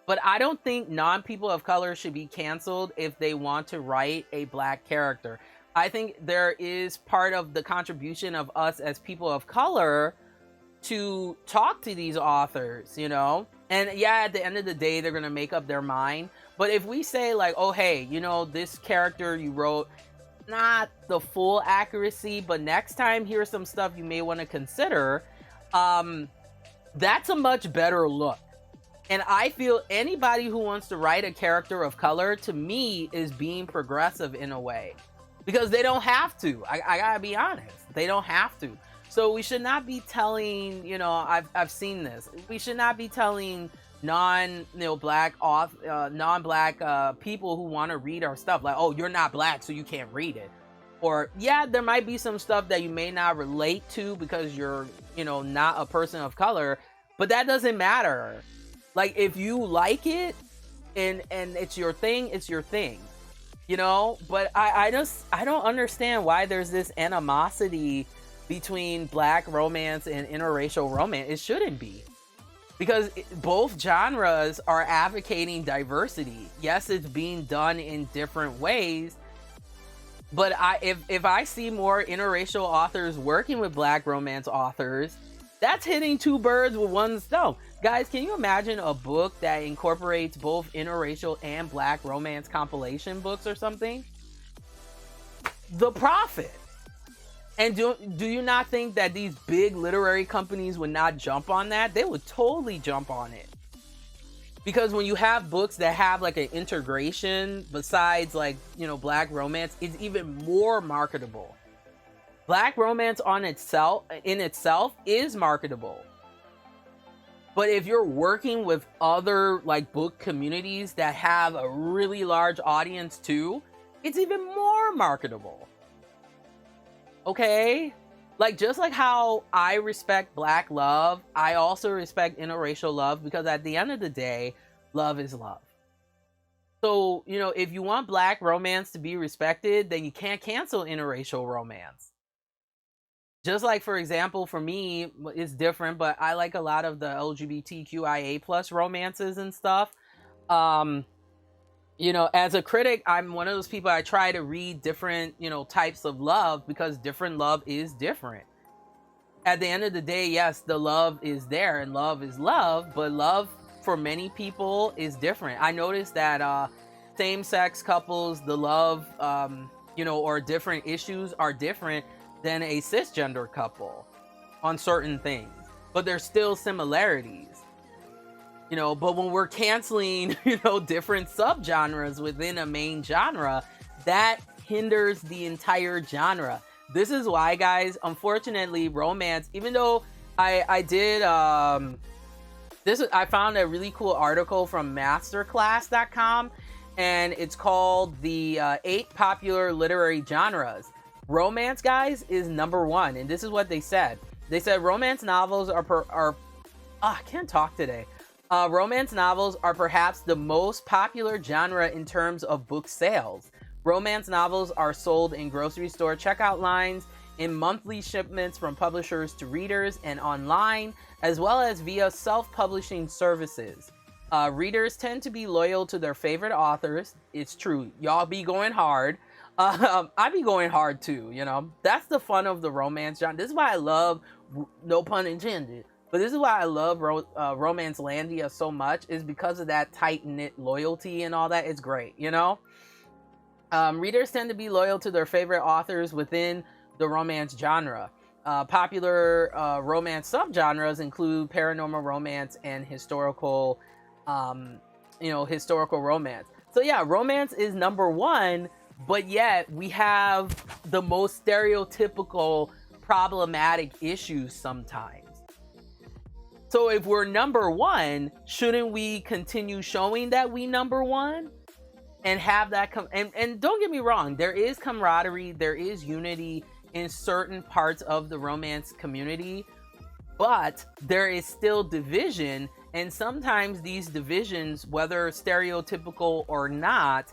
But I don't think non-people of color should be canceled if they want to write a Black character. I think there is part of the contribution of us as people of color to talk to these authors, you know? And yeah, at the end of the day, they're going to make up their mind. But if we say like, oh, hey, you know, this character you wrote, not the full accuracy, but next time here's some stuff you may want to consider, that's a much better look. And I feel anybody who wants to write a character of color, to me, is being progressive in a way. Because they don't have to. I gotta be honest. They don't have to. So we should not be telling, you know, I've seen this. We should not be telling non-Black people who want to read our stuff, like, oh, you're not Black, so you can't read it. Or, yeah, there might be some stuff that you may not relate to because you're, you know, not a person of color. But that doesn't matter. Like, if you like it and it's your thing, it's your thing, you know? But I don't understand why there's this animosity between Black romance and interracial romance. It shouldn't be. Because both genres are advocating diversity. Yes, it's being done in different ways. But if I see more interracial authors working with Black romance authors, That's hitting two birds with one stone. Guys, can you imagine a book that incorporates both interracial and black romance compilation books or something? The profit. And do you not think that these big literary companies would not jump on that? They would totally jump on it. Because when you have books that have like an integration besides like, you know, black romance, it's even more marketable. Black romance in itself is marketable. But if you're working with other like book communities that have a really large audience too, it's even more marketable. Okay? Like, just like how I respect black love, I also respect interracial love, because at the end of the day, love is love. So, you know, if you want black romance to be respected, then you can't cancel interracial romance. Just like, for example, for me, it's different, but I like a lot of the LGBTQIA plus romances and stuff. You know, as a critic, I'm one of those people, I try to read different, you know, types of love, because different love is different. At the end of the day, yes, the love is there and love is love, but love for many people is different. I noticed that same-sex couples, the love, you know, or different issues are different than a cisgender couple on certain things, but there's still similarities. You know, but when we're canceling, you know, different subgenres within a main genre, that hinders the entire genre. This is why, guys, unfortunately, romance, even though I did, I found a really cool article from masterclass.com, and it's called the 8 popular literary genres. Romance, guys, is #1, and this is what they said. They said romance novels I can't talk today. Romance novels are perhaps the most popular genre in terms of book sales. Romance novels are sold in grocery store checkout lines, in monthly shipments from publishers to readers, and online, as well as via self-publishing services. Readers tend to be loyal to their favorite authors. It's true. Y'all be going hard. I be going hard too, you know. That's the fun of the romance genre. This is why I love, no pun intended, but this is why I love Romance Landia so much, is because of that tight-knit loyalty and all that. It's great, you know? Readers tend to be loyal to their favorite authors within the romance genre. Popular romance subgenres include paranormal romance and historical, historical romance. So yeah, romance is #1, but yet we have the most stereotypical problematic issues sometimes. So if we're #1, shouldn't we continue showing that we #1 and have that and don't get me wrong, there is camaraderie, there is unity in certain parts of the romance community, but there is still division, and sometimes these divisions, whether stereotypical or not,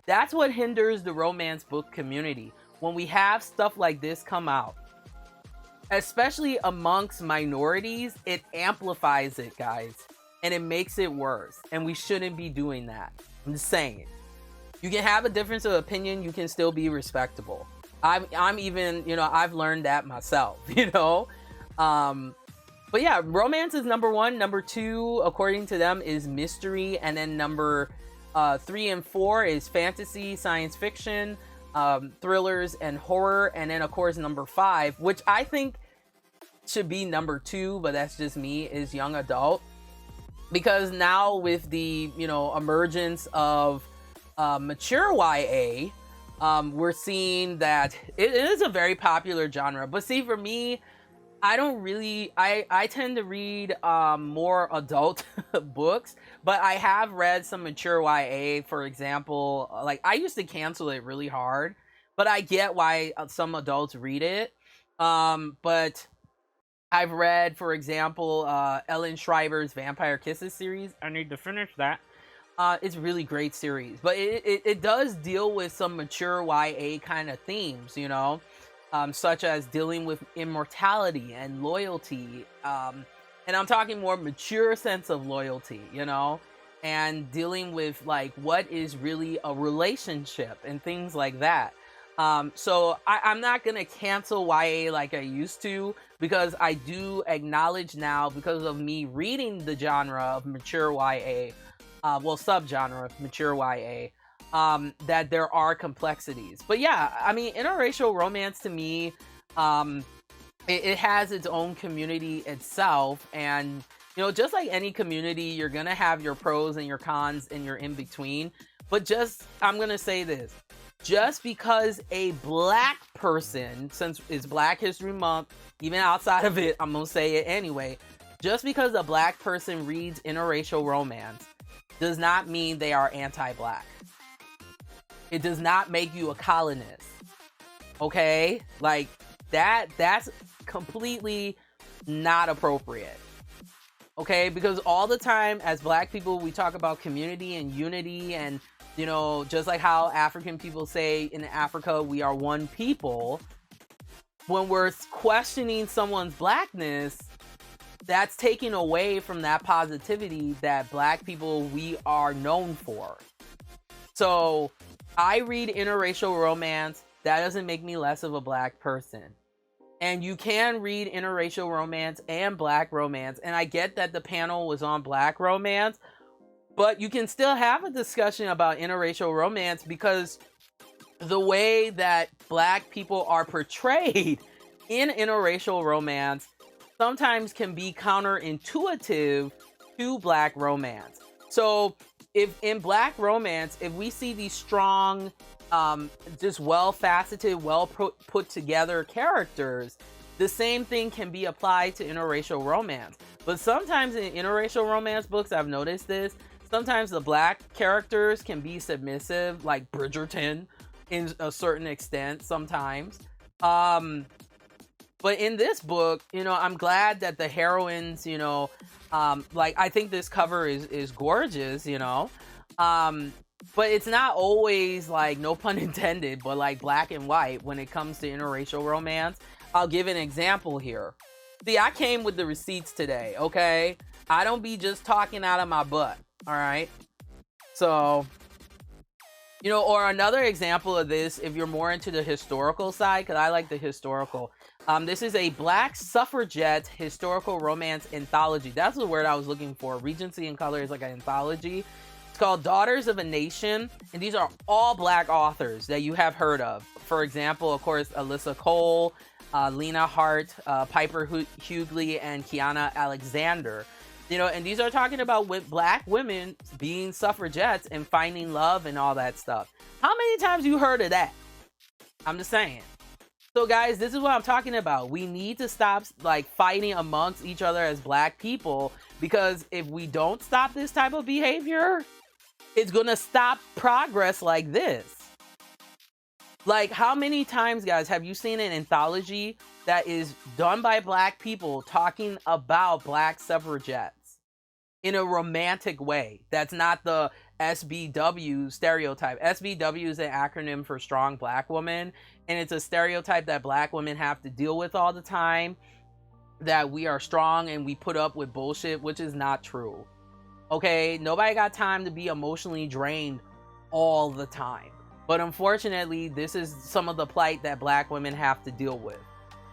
that's what hinders the romance book community. When we have stuff like this come out, especially amongst minorities, it amplifies it, guys, and it makes it worse, and we shouldn't be doing that. I'm just saying. You can have a difference of opinion, you can still be respectable. I'm even, you know, I've learned that myself, you know. But yeah, romance is #1. #2, according to them, is mystery, and then number 3 and 4 is fantasy, science fiction, thrillers, and horror. And then, of course, number 5, which I think should be #2, but that's just me, is young adult. Because now with the, you know, emergence of mature YA, we're seeing that it is a very popular genre. But see, for me, I don't really, I tend to read more adult books, but I have read some mature YA. For example, like, I used to cancel it really hard, but I get why some adults read it. But I've read, for example, Ellen Shriver's Vampire Kisses series. I need to finish that. It's a really great series, but it does deal with some mature YA kind of themes, you know, such as dealing with immortality and loyalty. And I'm talking more mature sense of loyalty, you know, and dealing with like what is really a relationship and things like that. So I'm not gonna cancel YA like I used to, because I do acknowledge now, because of me reading the genre of mature YA, well, subgenre of mature YA, that there are complexities. But yeah, I mean, interracial romance to me, it has its own community itself, and you know, just like any community, you're gonna have your pros and your cons and your in between. But just, I'm gonna say this, just because a black person, since it's Black History Month, even outside of it, I'm gonna say it anyway, just because a black person reads interracial romance does not mean they are anti-black. It does not make you a colonist. Okay? Like, that's completely not appropriate. Okay? Because all the time as black people, we talk about community and unity, and you know, just like how African people say in Africa, we are one people. When we're questioning someone's blackness, that's taking away from that positivity that black people, we are known for. So I read interracial romance. That doesn't make me less of a black person. And you can read interracial romance and black romance. And I get that the panel was on black romance, but you can still have a discussion about interracial romance, because the way that black people are portrayed in interracial romance sometimes can be counterintuitive to black romance. So if in black romance, if we see these strong, just well-faceted, well-put together characters, the same thing can be applied to interracial romance. But sometimes in interracial romance books, I've noticed this, sometimes the black characters can be submissive, like Bridgerton in a certain extent sometimes. But in this book, you know, I'm glad that the heroines, you know, like, I think this cover is gorgeous, you know. But it's not always, like, no pun intended, but like black and white when it comes to interracial romance. I'll give an example here. See, I came with the receipts today, okay? I don't be just talking out of my butt, all right? So, you know, or another example of this, if you're more into the historical side, because I like the historical. This is a black suffragette historical romance anthology. That's the word I was looking for. Regency in Color is like an anthology. It's called Daughters of a Nation, and these are all black authors that you have heard of. For example, of course, Alyssa Cole, Lena Hart, Piper Hughley, and Kiana Alexander. You know, and these are talking about black women being suffragettes and finding love and all that stuff. How many times you heard of that? I'm just saying. So guys, this is what I'm talking about. We need to stop like fighting amongst each other as black people, because if we don't stop this type of behavior, it's gonna stop progress like this. Like, how many times, guys, have you seen an anthology that is done by black people talking about black suffragettes in a romantic way? That's not the SBW stereotype. SBW is an acronym for Strong Black Woman, and it's a stereotype that black women have to deal with all the time, that we are strong and we put up with bullshit, which is not true. Okay, nobody got time to be emotionally drained all the time. But unfortunately, this is some of the plight that black women have to deal with,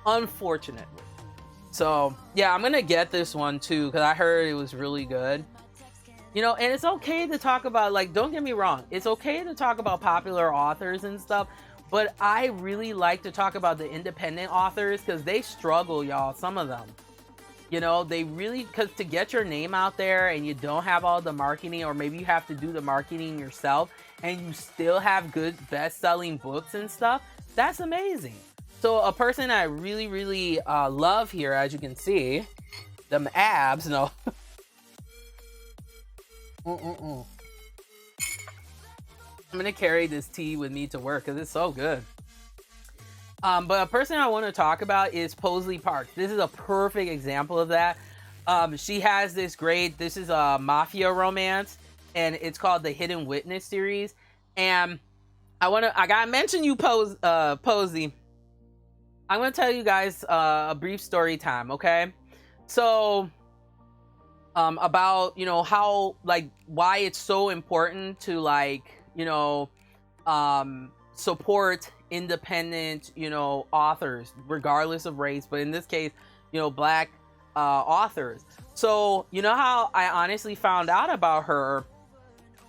unfortunately. So yeah, I'm gonna get this one too, because I heard it was really good. You know, and it's okay to talk about, like, don't get me wrong, it's okay to talk about popular authors and stuff, but I really like to talk about the independent authors, because they struggle, y'all, some of them. You know, they really, because to get your name out there and you don't have all the marketing, or maybe you have to do the marketing yourself, and you still have good best-selling books and stuff, that's amazing. So a person I really, really love here, as you can see, them abs, no. I'm gonna carry this tea with me to work because it's so good. But a person I want to talk about is Paisley Park. This is a perfect example of that. She has this great, this is a mafia romance, and it's called the Hidden Witness series. And I gotta mention you, Paisley. I'm gonna tell you guys a brief story time, okay? So, about, you know, how, like, why it's so important to, like, you know, support independent, you know, authors, regardless of race, but in this case, you know, Black authors. So, you know how I honestly found out about her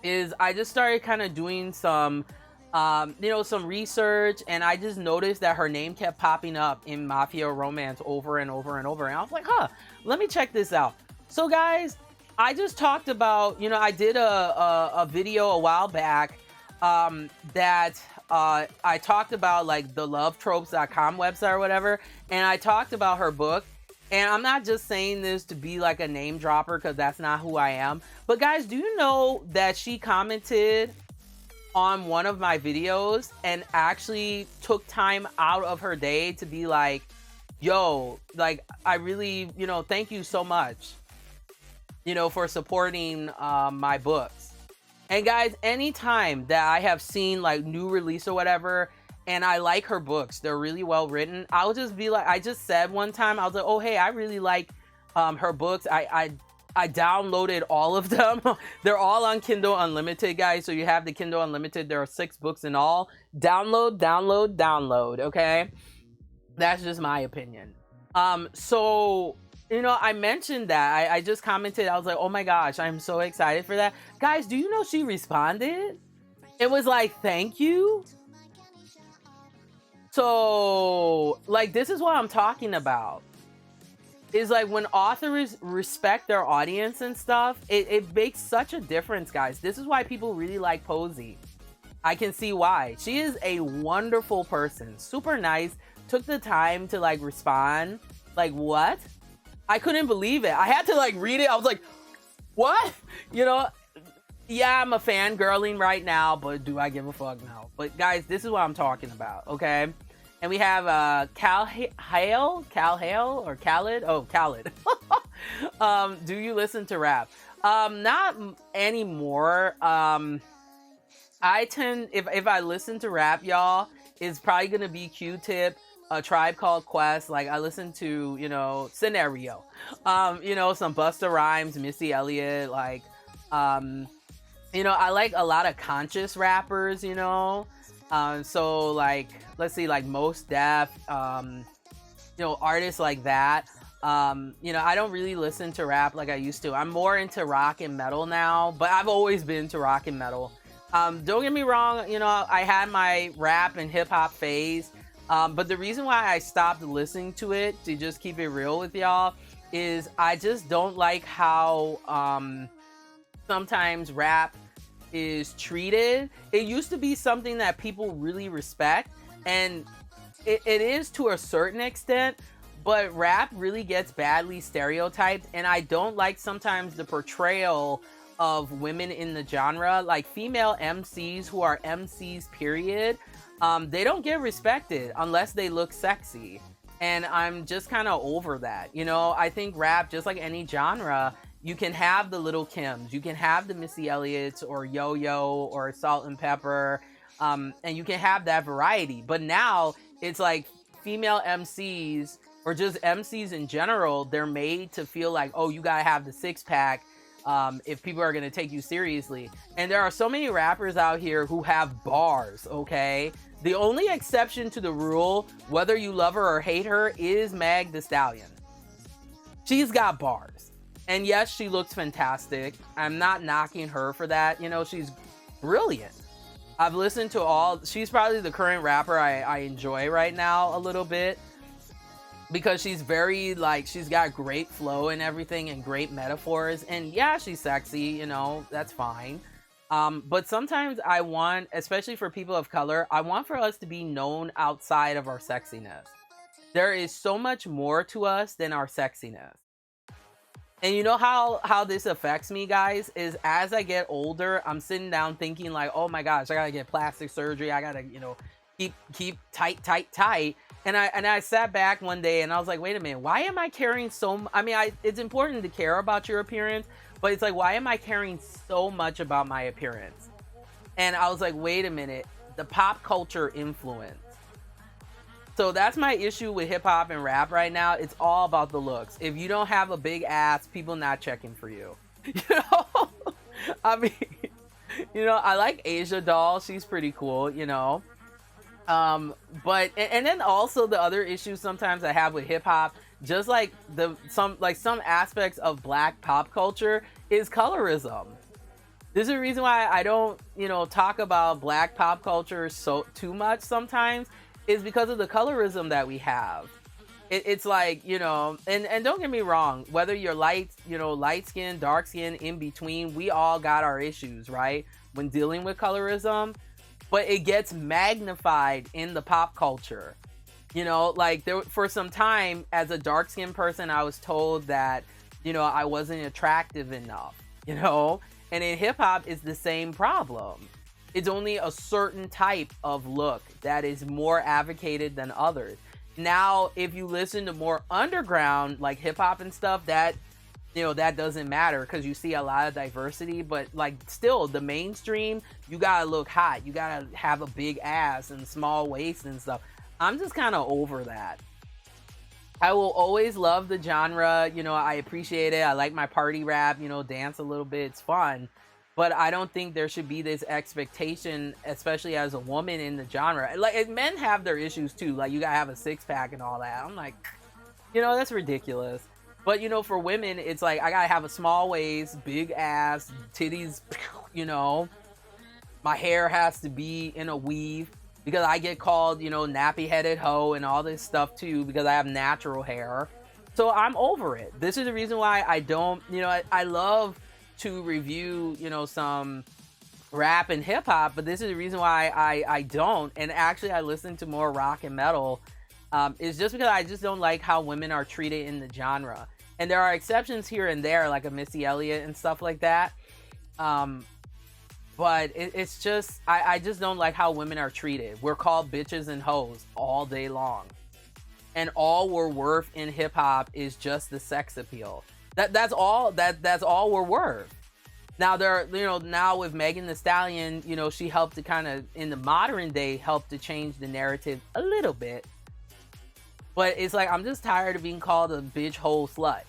is I just started kind of doing some, you know, some research, and I just noticed that her name kept popping up in Mafia Romance over and over and over. And I was like, huh, let me check this out. So guys, I just talked about, you know, I did a video a while back that I talked about like the lovetropes.com website or whatever. And I talked about her book. And I'm not just saying this to be like a name dropper, because that's not who I am. But guys, do you know that she commented on one of my videos and actually took time out of her day to be like, yo, like, I really, you know, thank you so much, you know, for supporting my books. And guys, anytime that I have seen like new release or whatever, and I like her books, they're really well written, I'll just be like, I just said one time, I was like, oh, hey, I really like her books. I downloaded all of them. They're all on Kindle Unlimited, guys. So you have the Kindle Unlimited. There are 6 books in all. Download, download, download. Okay. That's just my opinion. So, you know, I mentioned that. I just commented. I was like, oh my gosh, I'm so excited for that. Guys, do you know she responded? It was like, thank you. So, like, this is what I'm talking about. Is like when authors respect their audience and stuff, it makes such a difference, guys. This is why people really like Posey. I can see why. She is a wonderful person, super nice, took the time to like respond. Like, what? I couldn't believe it. I had to like read it. I was like, what? You know, yeah, I'm a fangirling right now, but do I give a fuck now? But guys, this is what I'm talking about, okay? And we have Cal Hale or Khaled? Oh, Khaled. Do you listen to rap? Not anymore. I tend, if I listen to rap, y'all, it's probably gonna be Q-Tip, A Tribe Called Quest. Like, I listen to, you know, Scenario. You know, some Busta Rhymes, Missy Elliott. Like, you know, I like a lot of conscious rappers, you know. So like, let's see, like Most Def, you know, artists like that. You know, I don't really listen to rap like I used to. I'm more into rock and metal now, but I've always been into rock and metal. Don't get me wrong, you know, I had my rap and hip hop phase. But the reason why I stopped listening to it, to just keep it real with y'all, is I just don't like how sometimes rap is treated. It used to be something that people really respect, and it is to a certain extent, but rap really gets badly stereotyped, and I don't like sometimes the portrayal of women in the genre. Like female MCs who are MCs period, they don't get respected unless they look sexy, and I'm just kind of over that. You know, I think rap, just like any genre, you can have the Little Kims, you can have the Missy Elliott's or Yo-Yo or Salt and Pepper, and you can have that variety. But now it's like female MCs, or just MCs in general, they're made to feel like, oh, you gotta have the 6-pack if people are gonna take you seriously. And there are so many rappers out here who have bars, okay? The only exception to the rule, whether you love her or hate her, is Meg Thee Stallion. She's got bars. And yes, she looks fantastic. I'm not knocking her for that. You know, she's brilliant. I've listened to all... She's probably the current rapper I enjoy right now a little bit. Because she's very, like, she's got great flow and everything and great metaphors. And yeah, she's sexy, you know, that's fine. But sometimes I want, especially for people of color, I want for us to be known outside of our sexiness. There is so much more to us than our sexiness. And you know how this affects me, guys, is as I get older, I'm sitting down thinking like, oh my gosh, I gotta get plastic surgery. I gotta, you know, keep tight. And I sat back one day and I was like, wait a minute, why am I caring so I mean, it's important to care about your appearance, but it's like, why am I caring so much about my appearance? And I was like, wait a minute, the pop culture influence. So that's my issue with hip hop and rap right now. It's all about the looks. If you don't have a big ass, people not checking for you. You know? I mean, you know, I like Asia Doll. She's pretty cool, you know. But and then also the other issue sometimes I have with hip hop, just like some aspects of black pop culture, is colorism. This is the reason why I don't, talk about black pop culture so too much sometimes, is because of the colorism that we have. It's like, and don't get me wrong, whether you're light skin, dark skin, in between, we all got our issues, right? When dealing with colorism, but it gets magnified in the pop culture. Like for some time as a dark skinned person, I was told that, I wasn't attractive enough, and in hip hop, it's the same problem. It's only a certain type of look that is more advocated than others. Now, if you listen to more underground, like hip hop and stuff, that doesn't matter because you see a lot of diversity. But like still, the mainstream, you gotta look hot. You gotta have a big ass and small waist and stuff. I'm just kind of over that. I will always love the genre. I appreciate it. I like my party rap, dance a little bit. It's fun. But I don't think there should be this expectation, especially as a woman in the genre. Like, men have their issues too. Like, you gotta have a six pack and all that. I'm like, that's ridiculous. But, for women, it's like, I gotta have a small waist, big ass, titties, my hair has to be in a weave because I get called, nappy headed hoe and all this stuff too because I have natural hair. So I'm over it. This is the reason why I don't, I love to review, some rap and hip hop, but this is the reason why I don't. And actually, I listen to more rock and metal. Is just because I just don't like how women are treated in the genre. And there are exceptions here and there, like a Missy Elliott and stuff like that. But it's just, I just don't like how women are treated. We're called bitches and hoes all day long. And all we're worth in hip hop is just the sex appeal. That's all we're worth. Now now with Megan Thee Stallion, she helped to kind of in the modern day help to change the narrative a little bit. But it's like I'm just tired of being called a bitch hole slut.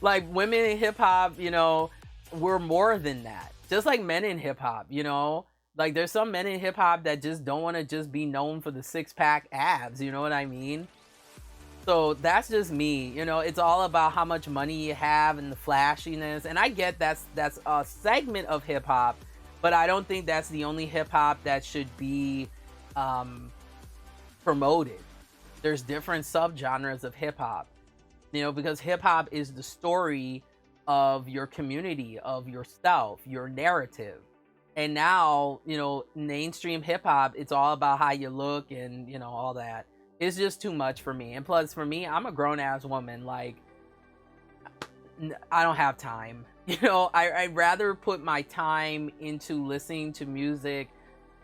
Like women in hip hop, we're more than that. Just like men in hip hop, like there's some men in hip hop that just don't want to just be known for the six pack abs. You know what I mean? So that's just me. It's all about how much money you have and the flashiness. And I get that's a segment of hip hop, but I don't think that's the only hip hop that should be promoted. There's different subgenres of hip hop, because hip hop is the story of your community, of yourself, your narrative. And now, mainstream hip hop, it's all about how you look and, all that. It's just too much for me. And plus, for me, I'm a grown-ass woman. Like, I don't have time. I'd rather put my time into listening to music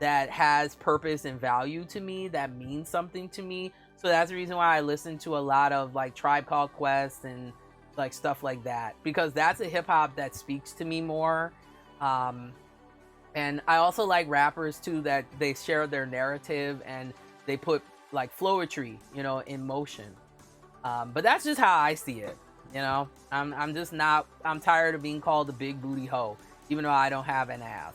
that has purpose and value to me, that means something to me. So that's the reason why I listen to a lot of, like, Tribe Called Quest and, like, stuff like that. Because that's a hip-hop that speaks to me more. And I also like rappers, too, that they share their narrative and they put like flowetry, in motion. But that's just how I see it. I'm just not, I'm tired of being called a big booty hoe, even though I don't have an ass.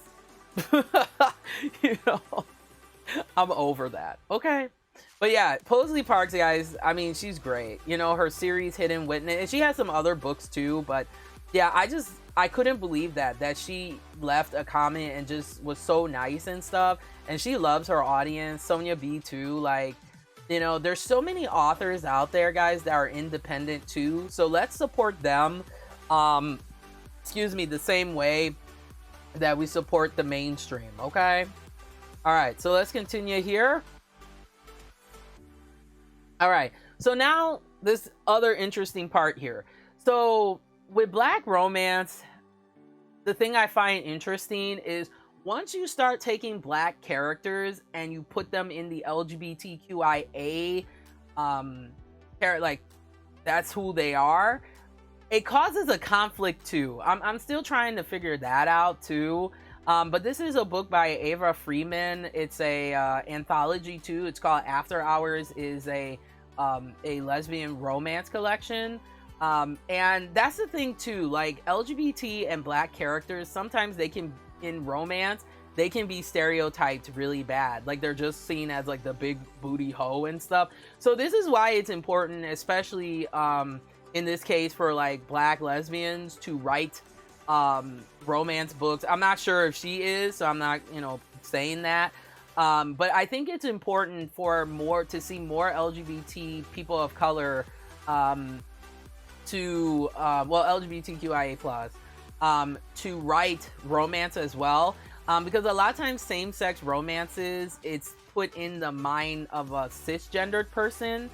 I'm over that. Okay. But yeah, Posey Parks, guys, I mean, she's great. Her series Hidden Witness, and she has some other books too, but yeah, I couldn't believe that she left a comment and just was so nice and stuff. And she loves her audience. Sonia B too. Like, there's so many authors out there, guys, that are independent too. So let's support them. The same way that we support the mainstream. Okay. All right. So let's continue here. All right. So now this other interesting part here. So with Black romance, the thing I find interesting is once you start taking Black characters and you put them in the LGBTQIA, like that's who they are, it causes a conflict too. I'm still trying to figure that out too. But this is a book by Ava Freeman. It's a anthology too. It's called After Hours. Is a lesbian romance collection. And that's the thing too, like LGBT and Black characters, sometimes they can, in romance, they can be stereotyped really bad. Like they're just seen as like the big booty hoe and stuff. So this is why it's important, especially in this case for like Black lesbians, to write romance books. I'm not sure if she is, so I'm not, you know, saying that. But I think it's important for to see more LGBT people of color LGBTQIA plus to write romance as well, because a lot of times same-sex romances, it's put in the mind of a cisgendered person,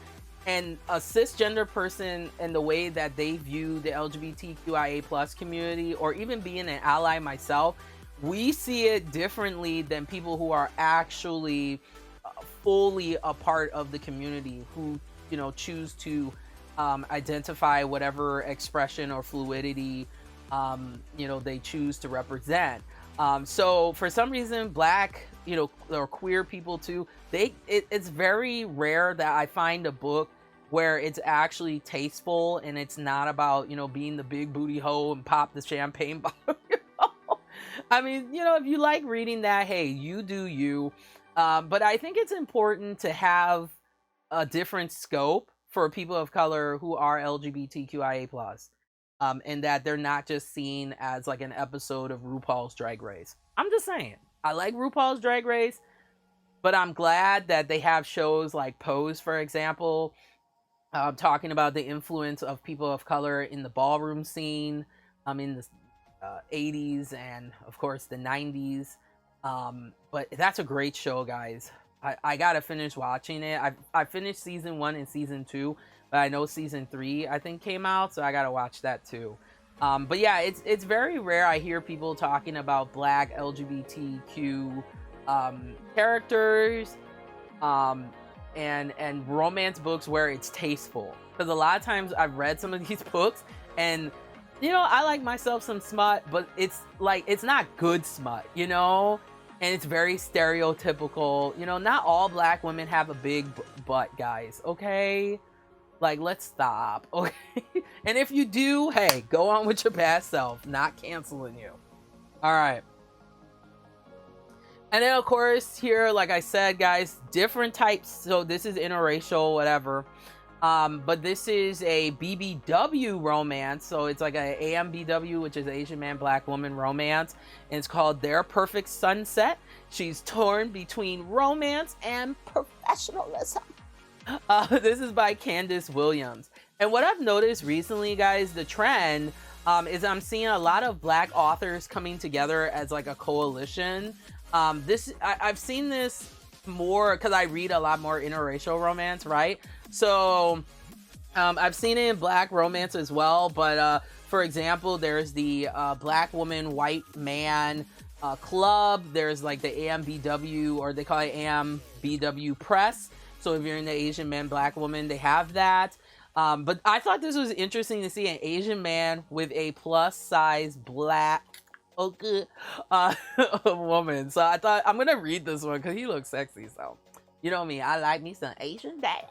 and a cisgender person and the way that they view the LGBTQIA plus community, or even being an ally myself, we see it differently than people who are actually fully a part of the community, who, you know, choose to identify whatever expression or fluidity you know, they choose to represent. So for some reason, Black, you know, or queer people too, it's very rare that I find a book where it's actually tasteful and it's not about, you know, being the big booty hoe and pop the champagne bottle. I mean, you know, if you like reading that, hey, you do you. But I think it's important to have a different scope for people of color who are LGBTQIA plus, and that they're not just seen as like an episode of RuPaul's Drag Race. I'm just saying, I like RuPaul's Drag Race, but I'm glad that they have shows like Pose, for example, talking about the influence of people of color in the ballroom scene, in the 80s and of course the 90s. But that's a great show, guys. I gotta finish watching it. I finished season 1 and season 2, but I know season 3 I think came out, so I gotta watch that too. But yeah, it's very rare I hear people talking about Black LGBTQ characters and romance books where it's tasteful, because a lot of times I've read some of these books and, you know, I like myself some smut, but it's like, it's not good smut, you know, and it's very stereotypical. You know, not all Black women have a big butt, guys, okay? Like, let's stop, okay? And if you do, hey, go on with your past self, not canceling you. All right. And then, of course, here, like I said, guys, different types. So this is interracial, whatever. But this is a BBW romance. So it's like a AMBW, which is Asian Man, Black Woman romance. And it's called Their Perfect Sunset. She's torn between romance and professionalism. This is by Candace Williams. And what I've noticed recently, guys, the trend is I'm seeing a lot of Black authors coming together as like a coalition. I've seen this more because I read a lot more interracial romance, right? So I've seen it in Black romance as well, but for example, there's the Black Woman White Man Club. There's like the AMBW, or they call it AMBW Press. So if you're in the Asian Man Black Woman, they have that. But I thought this was interesting to see an Asian man with a plus size Black woman. So I thought I'm gonna read this one because he looks sexy. So you know me, I like me some Asian dad.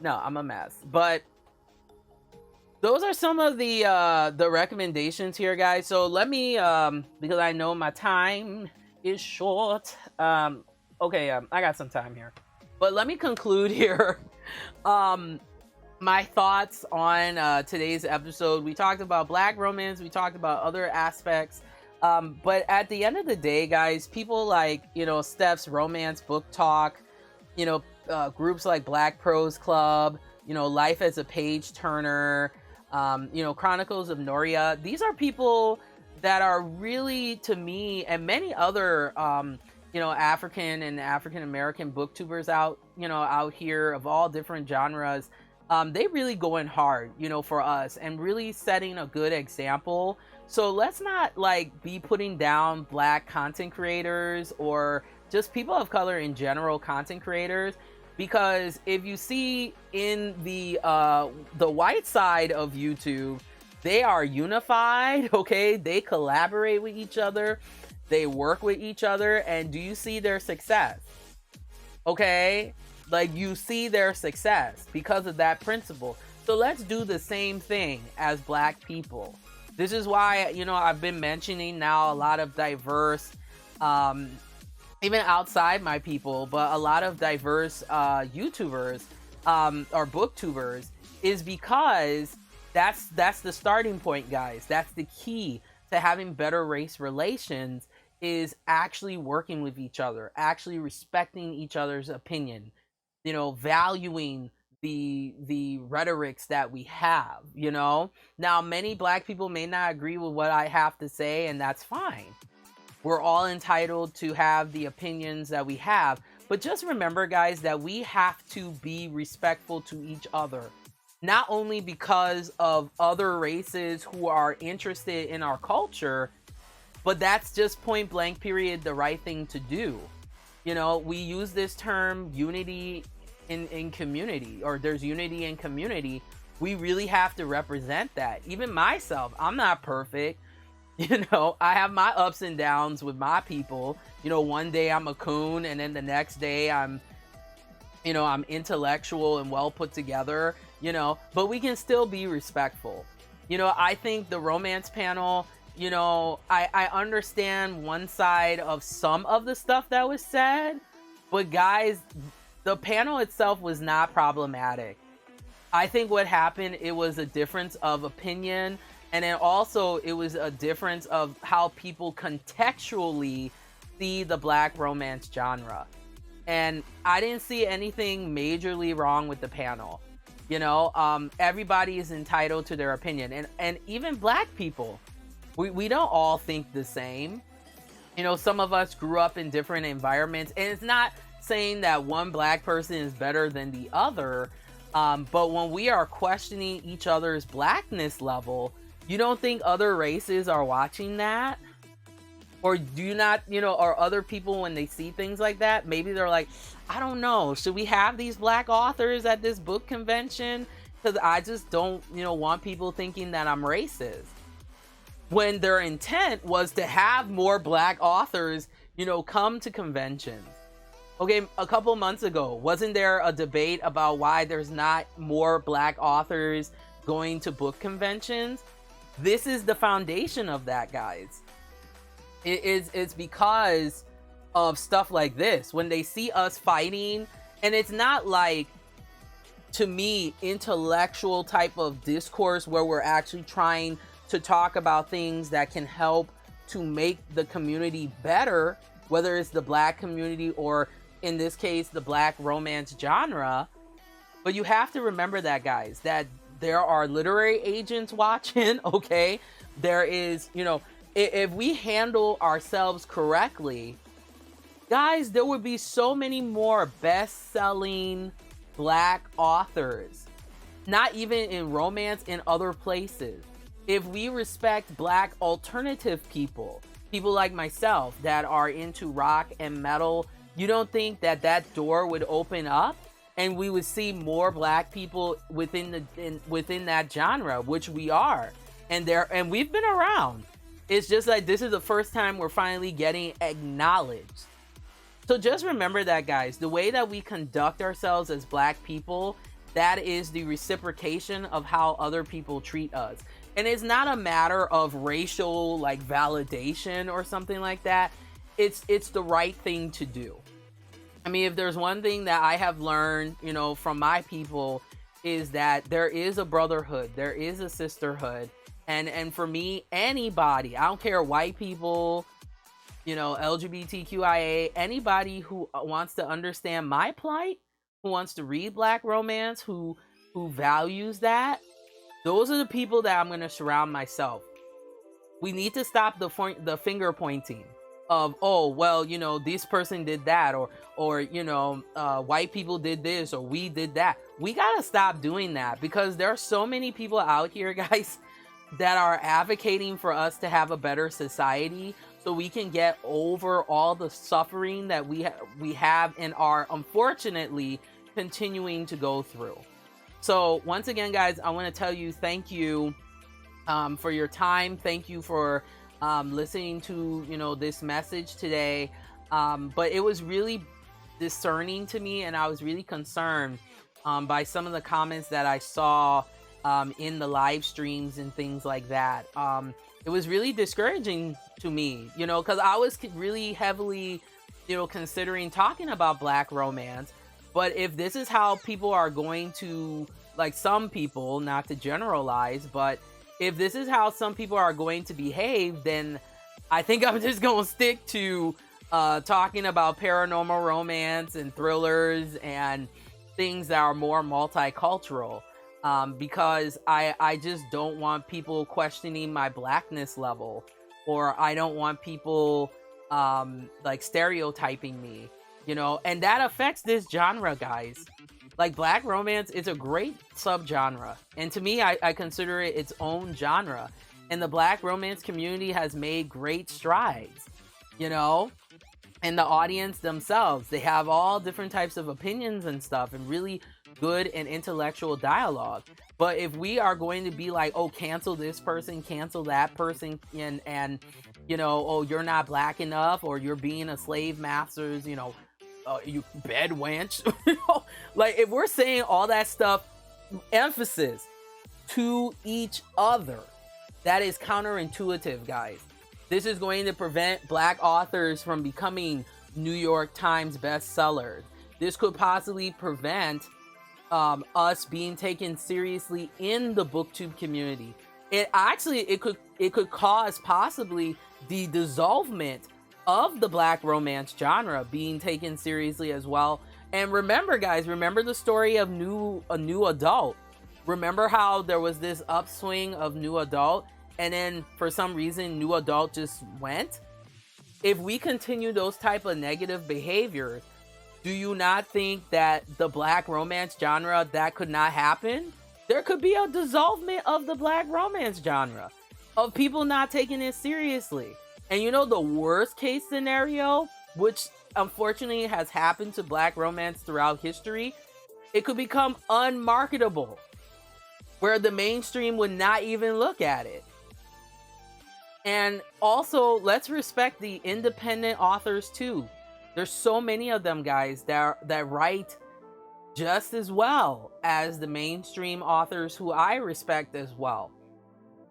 No, I'm a mess. But those are some of the recommendations here, guys. So let me because I know my time is short. Okay, I got some time here, but let me conclude here. My thoughts on today's episode. We talked about Black romance, we talked about other aspects, but at the end of the day, guys, people like, you know, Steph's Romance Book Talk, you know, groups like Black Prose Club, you know, Life as a Page Turner, you know, Chronicles of Noria. These are people that are really, to me, and many other you know, African and African American booktubers out, you know, out here of all different genres. They really going hard, you know, for us, and really setting a good example. So let's not like be putting down Black content creators or just people of color in general content creators, because if you see in the white side of YouTube, they are unified, okay? They collaborate with each other, they work with each other, and do you see their success? Okay? Like, you see their success because of that principle. So let's do the same thing as Black people. This is why, you know, I've been mentioning now a lot of diverse um, even outside my people, but a lot of diverse YouTubers or booktubers, is because that's the starting point, guys. That's the key to having better race relations, is actually working with each other, actually respecting each other's opinion, valuing the rhetorics that we have. Now many black people may not agree with what I have to say, and that's fine. We're all entitled to have the opinions that we have. But just remember, guys, that we have to be respectful to each other. Not only because of other races who are interested in our culture, but that's just point blank period the right thing to do. We use this term unity in community, or there's unity in community. We really have to represent that. Even myself, I'm not perfect. I have my ups and downs with my people. One day I'm a coon, and then the next day I'm intellectual and well put together, but we can still be respectful. I think the romance panel, I understand one side of some of the stuff that was said, but guys, the panel itself was not problematic. I think what happened, it was a difference of opinion. And then also it was a difference of how people contextually see the black romance genre. And I didn't see anything majorly wrong with the panel. Everybody is entitled to their opinion. And even black people, we don't all think the same. Some of us grew up in different environments. And it's not saying that one black person is better than the other. But when we are questioning each other's blackness level, you don't think other races are watching that? Or do you not, or other people, when they see things like that, maybe they're like, I don't know, should we have these black authors at this book convention? Because I just don't, want people thinking that I'm racist. When their intent was to have more black authors, come to conventions. Okay, a couple months ago, wasn't there a debate about why there's not more black authors going to book conventions? This is the foundation of that, guys. It's because of stuff like this. When they see us fighting, and it's not like, to me, intellectual type of discourse where we're actually trying to talk about things that can help to make the community better, whether it's the black community or, in this case, the black romance genre. But you have to remember that, guys, that there are literary agents watching, okay? There is, if we handle ourselves correctly, guys, there would be so many more best-selling black authors. Not even in romance, in other places. If we respect black alternative people like myself that are into rock and metal, you don't think that door would open up? And we would see more black people within that genre, which we are, and we've been around. It's just like this is the first time we're finally getting acknowledged. So just remember that, guys. The way that we conduct ourselves as black people, that is the reciprocation of how other people treat us. And it's not a matter of racial validation or something like that. It's the right thing to do. I mean, if there's one thing that I have learned, from my people, is that there is a brotherhood, there is a sisterhood. And for me, anybody, I don't care, white people, LGBTQIA, anybody who wants to understand my plight, who wants to read black romance, who values that, those are the people that I'm going to surround myself. We need to stop the finger pointing of, oh, well, this person did that, or white people did this, or we did that. We gotta stop doing that, because there are so many people out here, guys, that are advocating for us to have a better society, so we can get over all the suffering that we have and are unfortunately continuing to go through. So once again, guys, I want to tell you thank you for your time. Thank you for listening to this message today, but it was really discerning to me, and I was really concerned by some of the comments that I saw in the live streams and things like that. it was really discouraging to me, you know, because I was really heavily, you know, considering talking about Black romance. But if this is how people are going to, like some people, not to generalize, but if this is how some people are going to behave, then I think I'm just going to stick to talking about paranormal romance and thrillers and things that are more multicultural. Because I just don't want people questioning my blackness level, or I don't want people like stereotyping me, you know, and that affects this genre, guys. Like Black romance is a great subgenre, and to me, I consider it its own genre, and the Black romance community has made great strides, you know. And the audience themselves, they have all different types of opinions and stuff, and really good and intellectual dialogue. But if we are going to be like, oh, cancel this person, cancel that person, and you know, oh, you're not Black enough, or you're being a slave master's, you know, you bed wench. Like, if we're saying all that stuff, emphasis to each other, that is counterintuitive, guys. This is going to prevent Black authors from becoming New York Times bestsellers. This could possibly prevent us being taken seriously in the BookTube community. It could cause possibly the dissolvement of the Black romance genre being taken seriously as well. And remember, guys, remember the story of a new adult. Remember how there was this upswing of new adult, and then for some reason new adult just went? If we continue those type of negative behaviors, do you not think that the Black romance genre, that could not happen? There could be a dissolvement of the Black romance genre, of people not taking it seriously. And you know, the worst case scenario, which unfortunately has happened to Black romance throughout history, it could become unmarketable, where the mainstream would not even look at it. And also, let's respect the independent authors too. There's so many of them, guys, that write just as well as the mainstream authors, who I respect as well.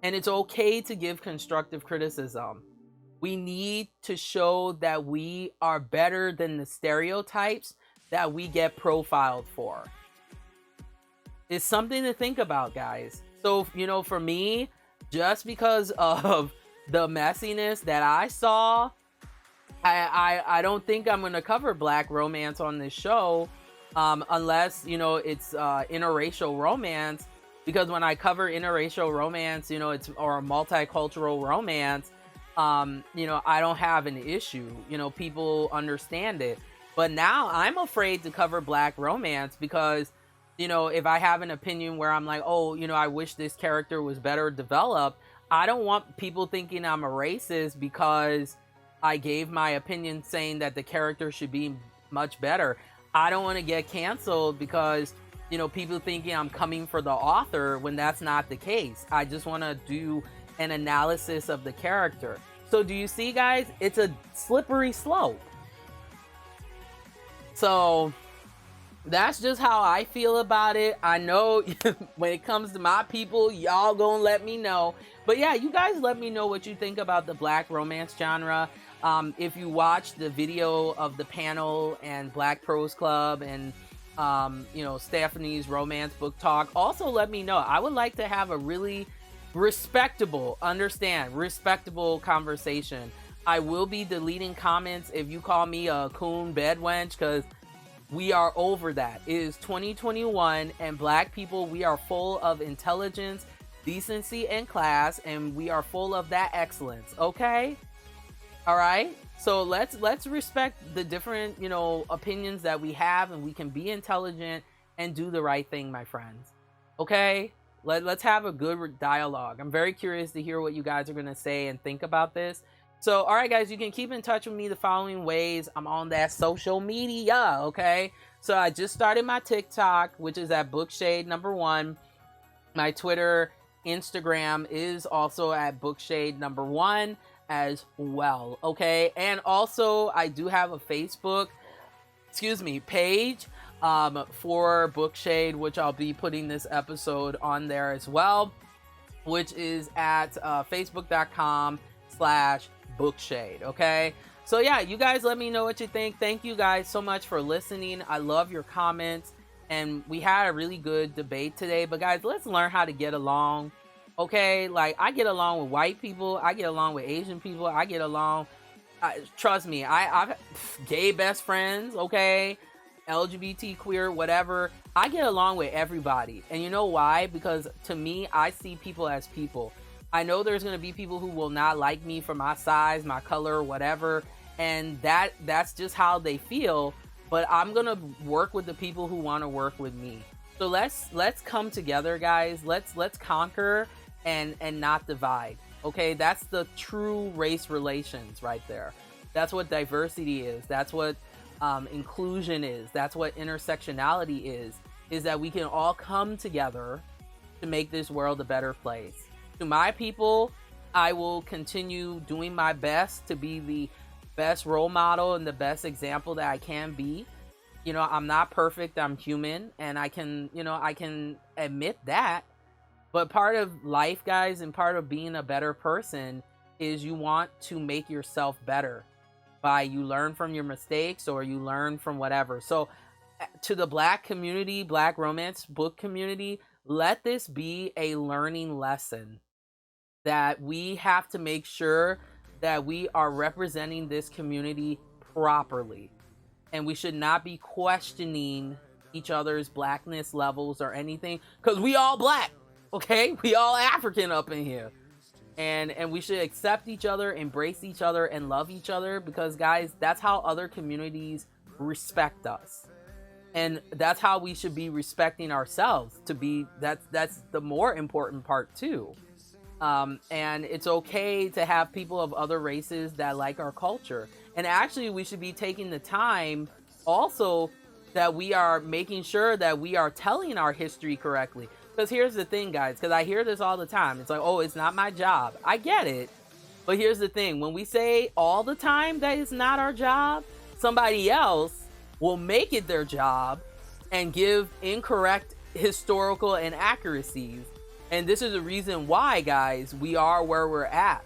And it's okay to give constructive criticism. We need to show that we are better than the stereotypes that we get profiled for. It's something to think about, guys. So, you know, for me, just because of the messiness that I saw, I don't think I'm going to cover Black romance on this show, unless, you know, it's interracial romance. Because when I cover interracial romance, you know, or multicultural romance, you know, I don't have an issue. You know, people understand it. But now I'm afraid to cover Black romance because, you know, if I have an opinion where I'm like, oh, you know, I wish this character was better developed, I don't want people thinking I'm a racist because I gave my opinion saying that the character should be much better. I don't want to get canceled because, you know, people thinking I'm coming for the author when that's not the case. I just want to do an analysis of the character. So do you see, guys? It's a slippery slope. So that's just how I feel about it. I know when it comes to my people, y'all gonna let me know. But yeah, you guys let me know what you think about the Black romance genre. If you watched the video of the panel and Black Prose Club and you know, Stephanie's romance book talk, also let me know. I would like to have a really respectable conversation. I will be deleting comments if you call me a coon bed wench, because we are over that. It is 2021, and Black people, we are full of intelligence, decency, and class, and we are full of that excellence. Okay? All right? So let's respect the different, you know, opinions that we have, and we can be intelligent and do the right thing, my friends. Okay? Let's have a good dialogue. I'm very curious to hear what you guys are going to say and think about this. So, all right, guys, you can keep in touch with me the following ways. I'm on that social media, okay? So I just started my TikTok, which is at Bookshade #1. My Twitter, Instagram is also at Bookshade #1 as well, okay? And also, I do have a Facebook, page for Bookshade, which I'll be putting this episode on there as well. which is at facebook.com/bookshade. Okay. So yeah, you guys let me know what you think. Thank you guys so much for listening. I love your comments. And we had a really good debate today. But guys, let's learn how to get along. Okay, like I get along with white people, I get along with Asian people, I get along. Trust me, I've gay best friends. Okay, LGBT, queer, whatever. I get along with everybody, and you know why? Because to me, I see people as people. I know there's gonna be people who will not like me for my size, my color, whatever, and that's just how they feel. But I'm gonna work with the people who want to work with me. So let's come together, guys. Let's conquer and not divide. Okay, that's the true race relations right there. That's what diversity is. That's what inclusion is. That's what intersectionality is that we can all come together to make this world a better place. To my people, I will continue doing my best to be the best role model and the best example that I can be. You know, I'm not perfect, I'm human, and I can admit that. But part of life, guys, and part of being a better person is you want to make yourself better by you learn from your mistakes or you learn from whatever. So to the Black community, Black romance book community, let this be a learning lesson that we have to make sure that we are representing this community properly. And we should not be questioning each other's blackness levels or anything, because we all Black. Okay, we all African up in here, and we should accept each other, embrace each other, and love each other, because guys, that's how other communities respect us, and that's how we should be respecting ourselves. To be that's the more important part too. And it's okay to have people of other races that like our culture, and actually we should be taking the time also that we are making sure that we are telling our history correctly. Because here's the thing, guys, because I hear this all the time. It's like, oh, it's not my job. I get it. But here's the thing. When we say all the time that it's not our job, somebody else will make it their job and give incorrect historical inaccuracies. And this is the reason why, guys, we are where we're at.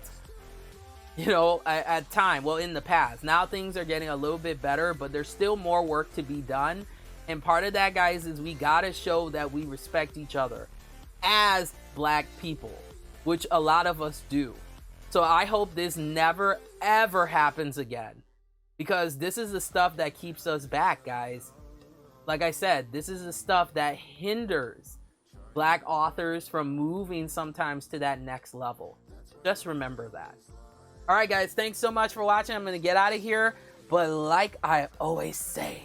You know, at time. Well, in the past. Now things are getting a little bit better, but there's still more work to be done. And part of that, guys, is we gotta show that we respect each other as Black people, which a lot of us do. So I hope this never, ever happens again, because this is the stuff that keeps us back, guys. Like I said, this is the stuff that hinders Black authors from moving sometimes to that next level. Just remember that. All right, guys, thanks so much for watching. I'm gonna get out of here, but like I always say,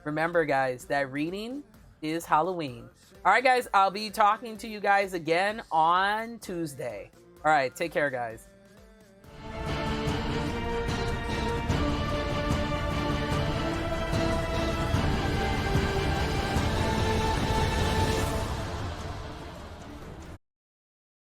remember, guys, that reading is Halloween. All right, guys, I'll be talking to you guys again on Tuesday. All right, take care, guys.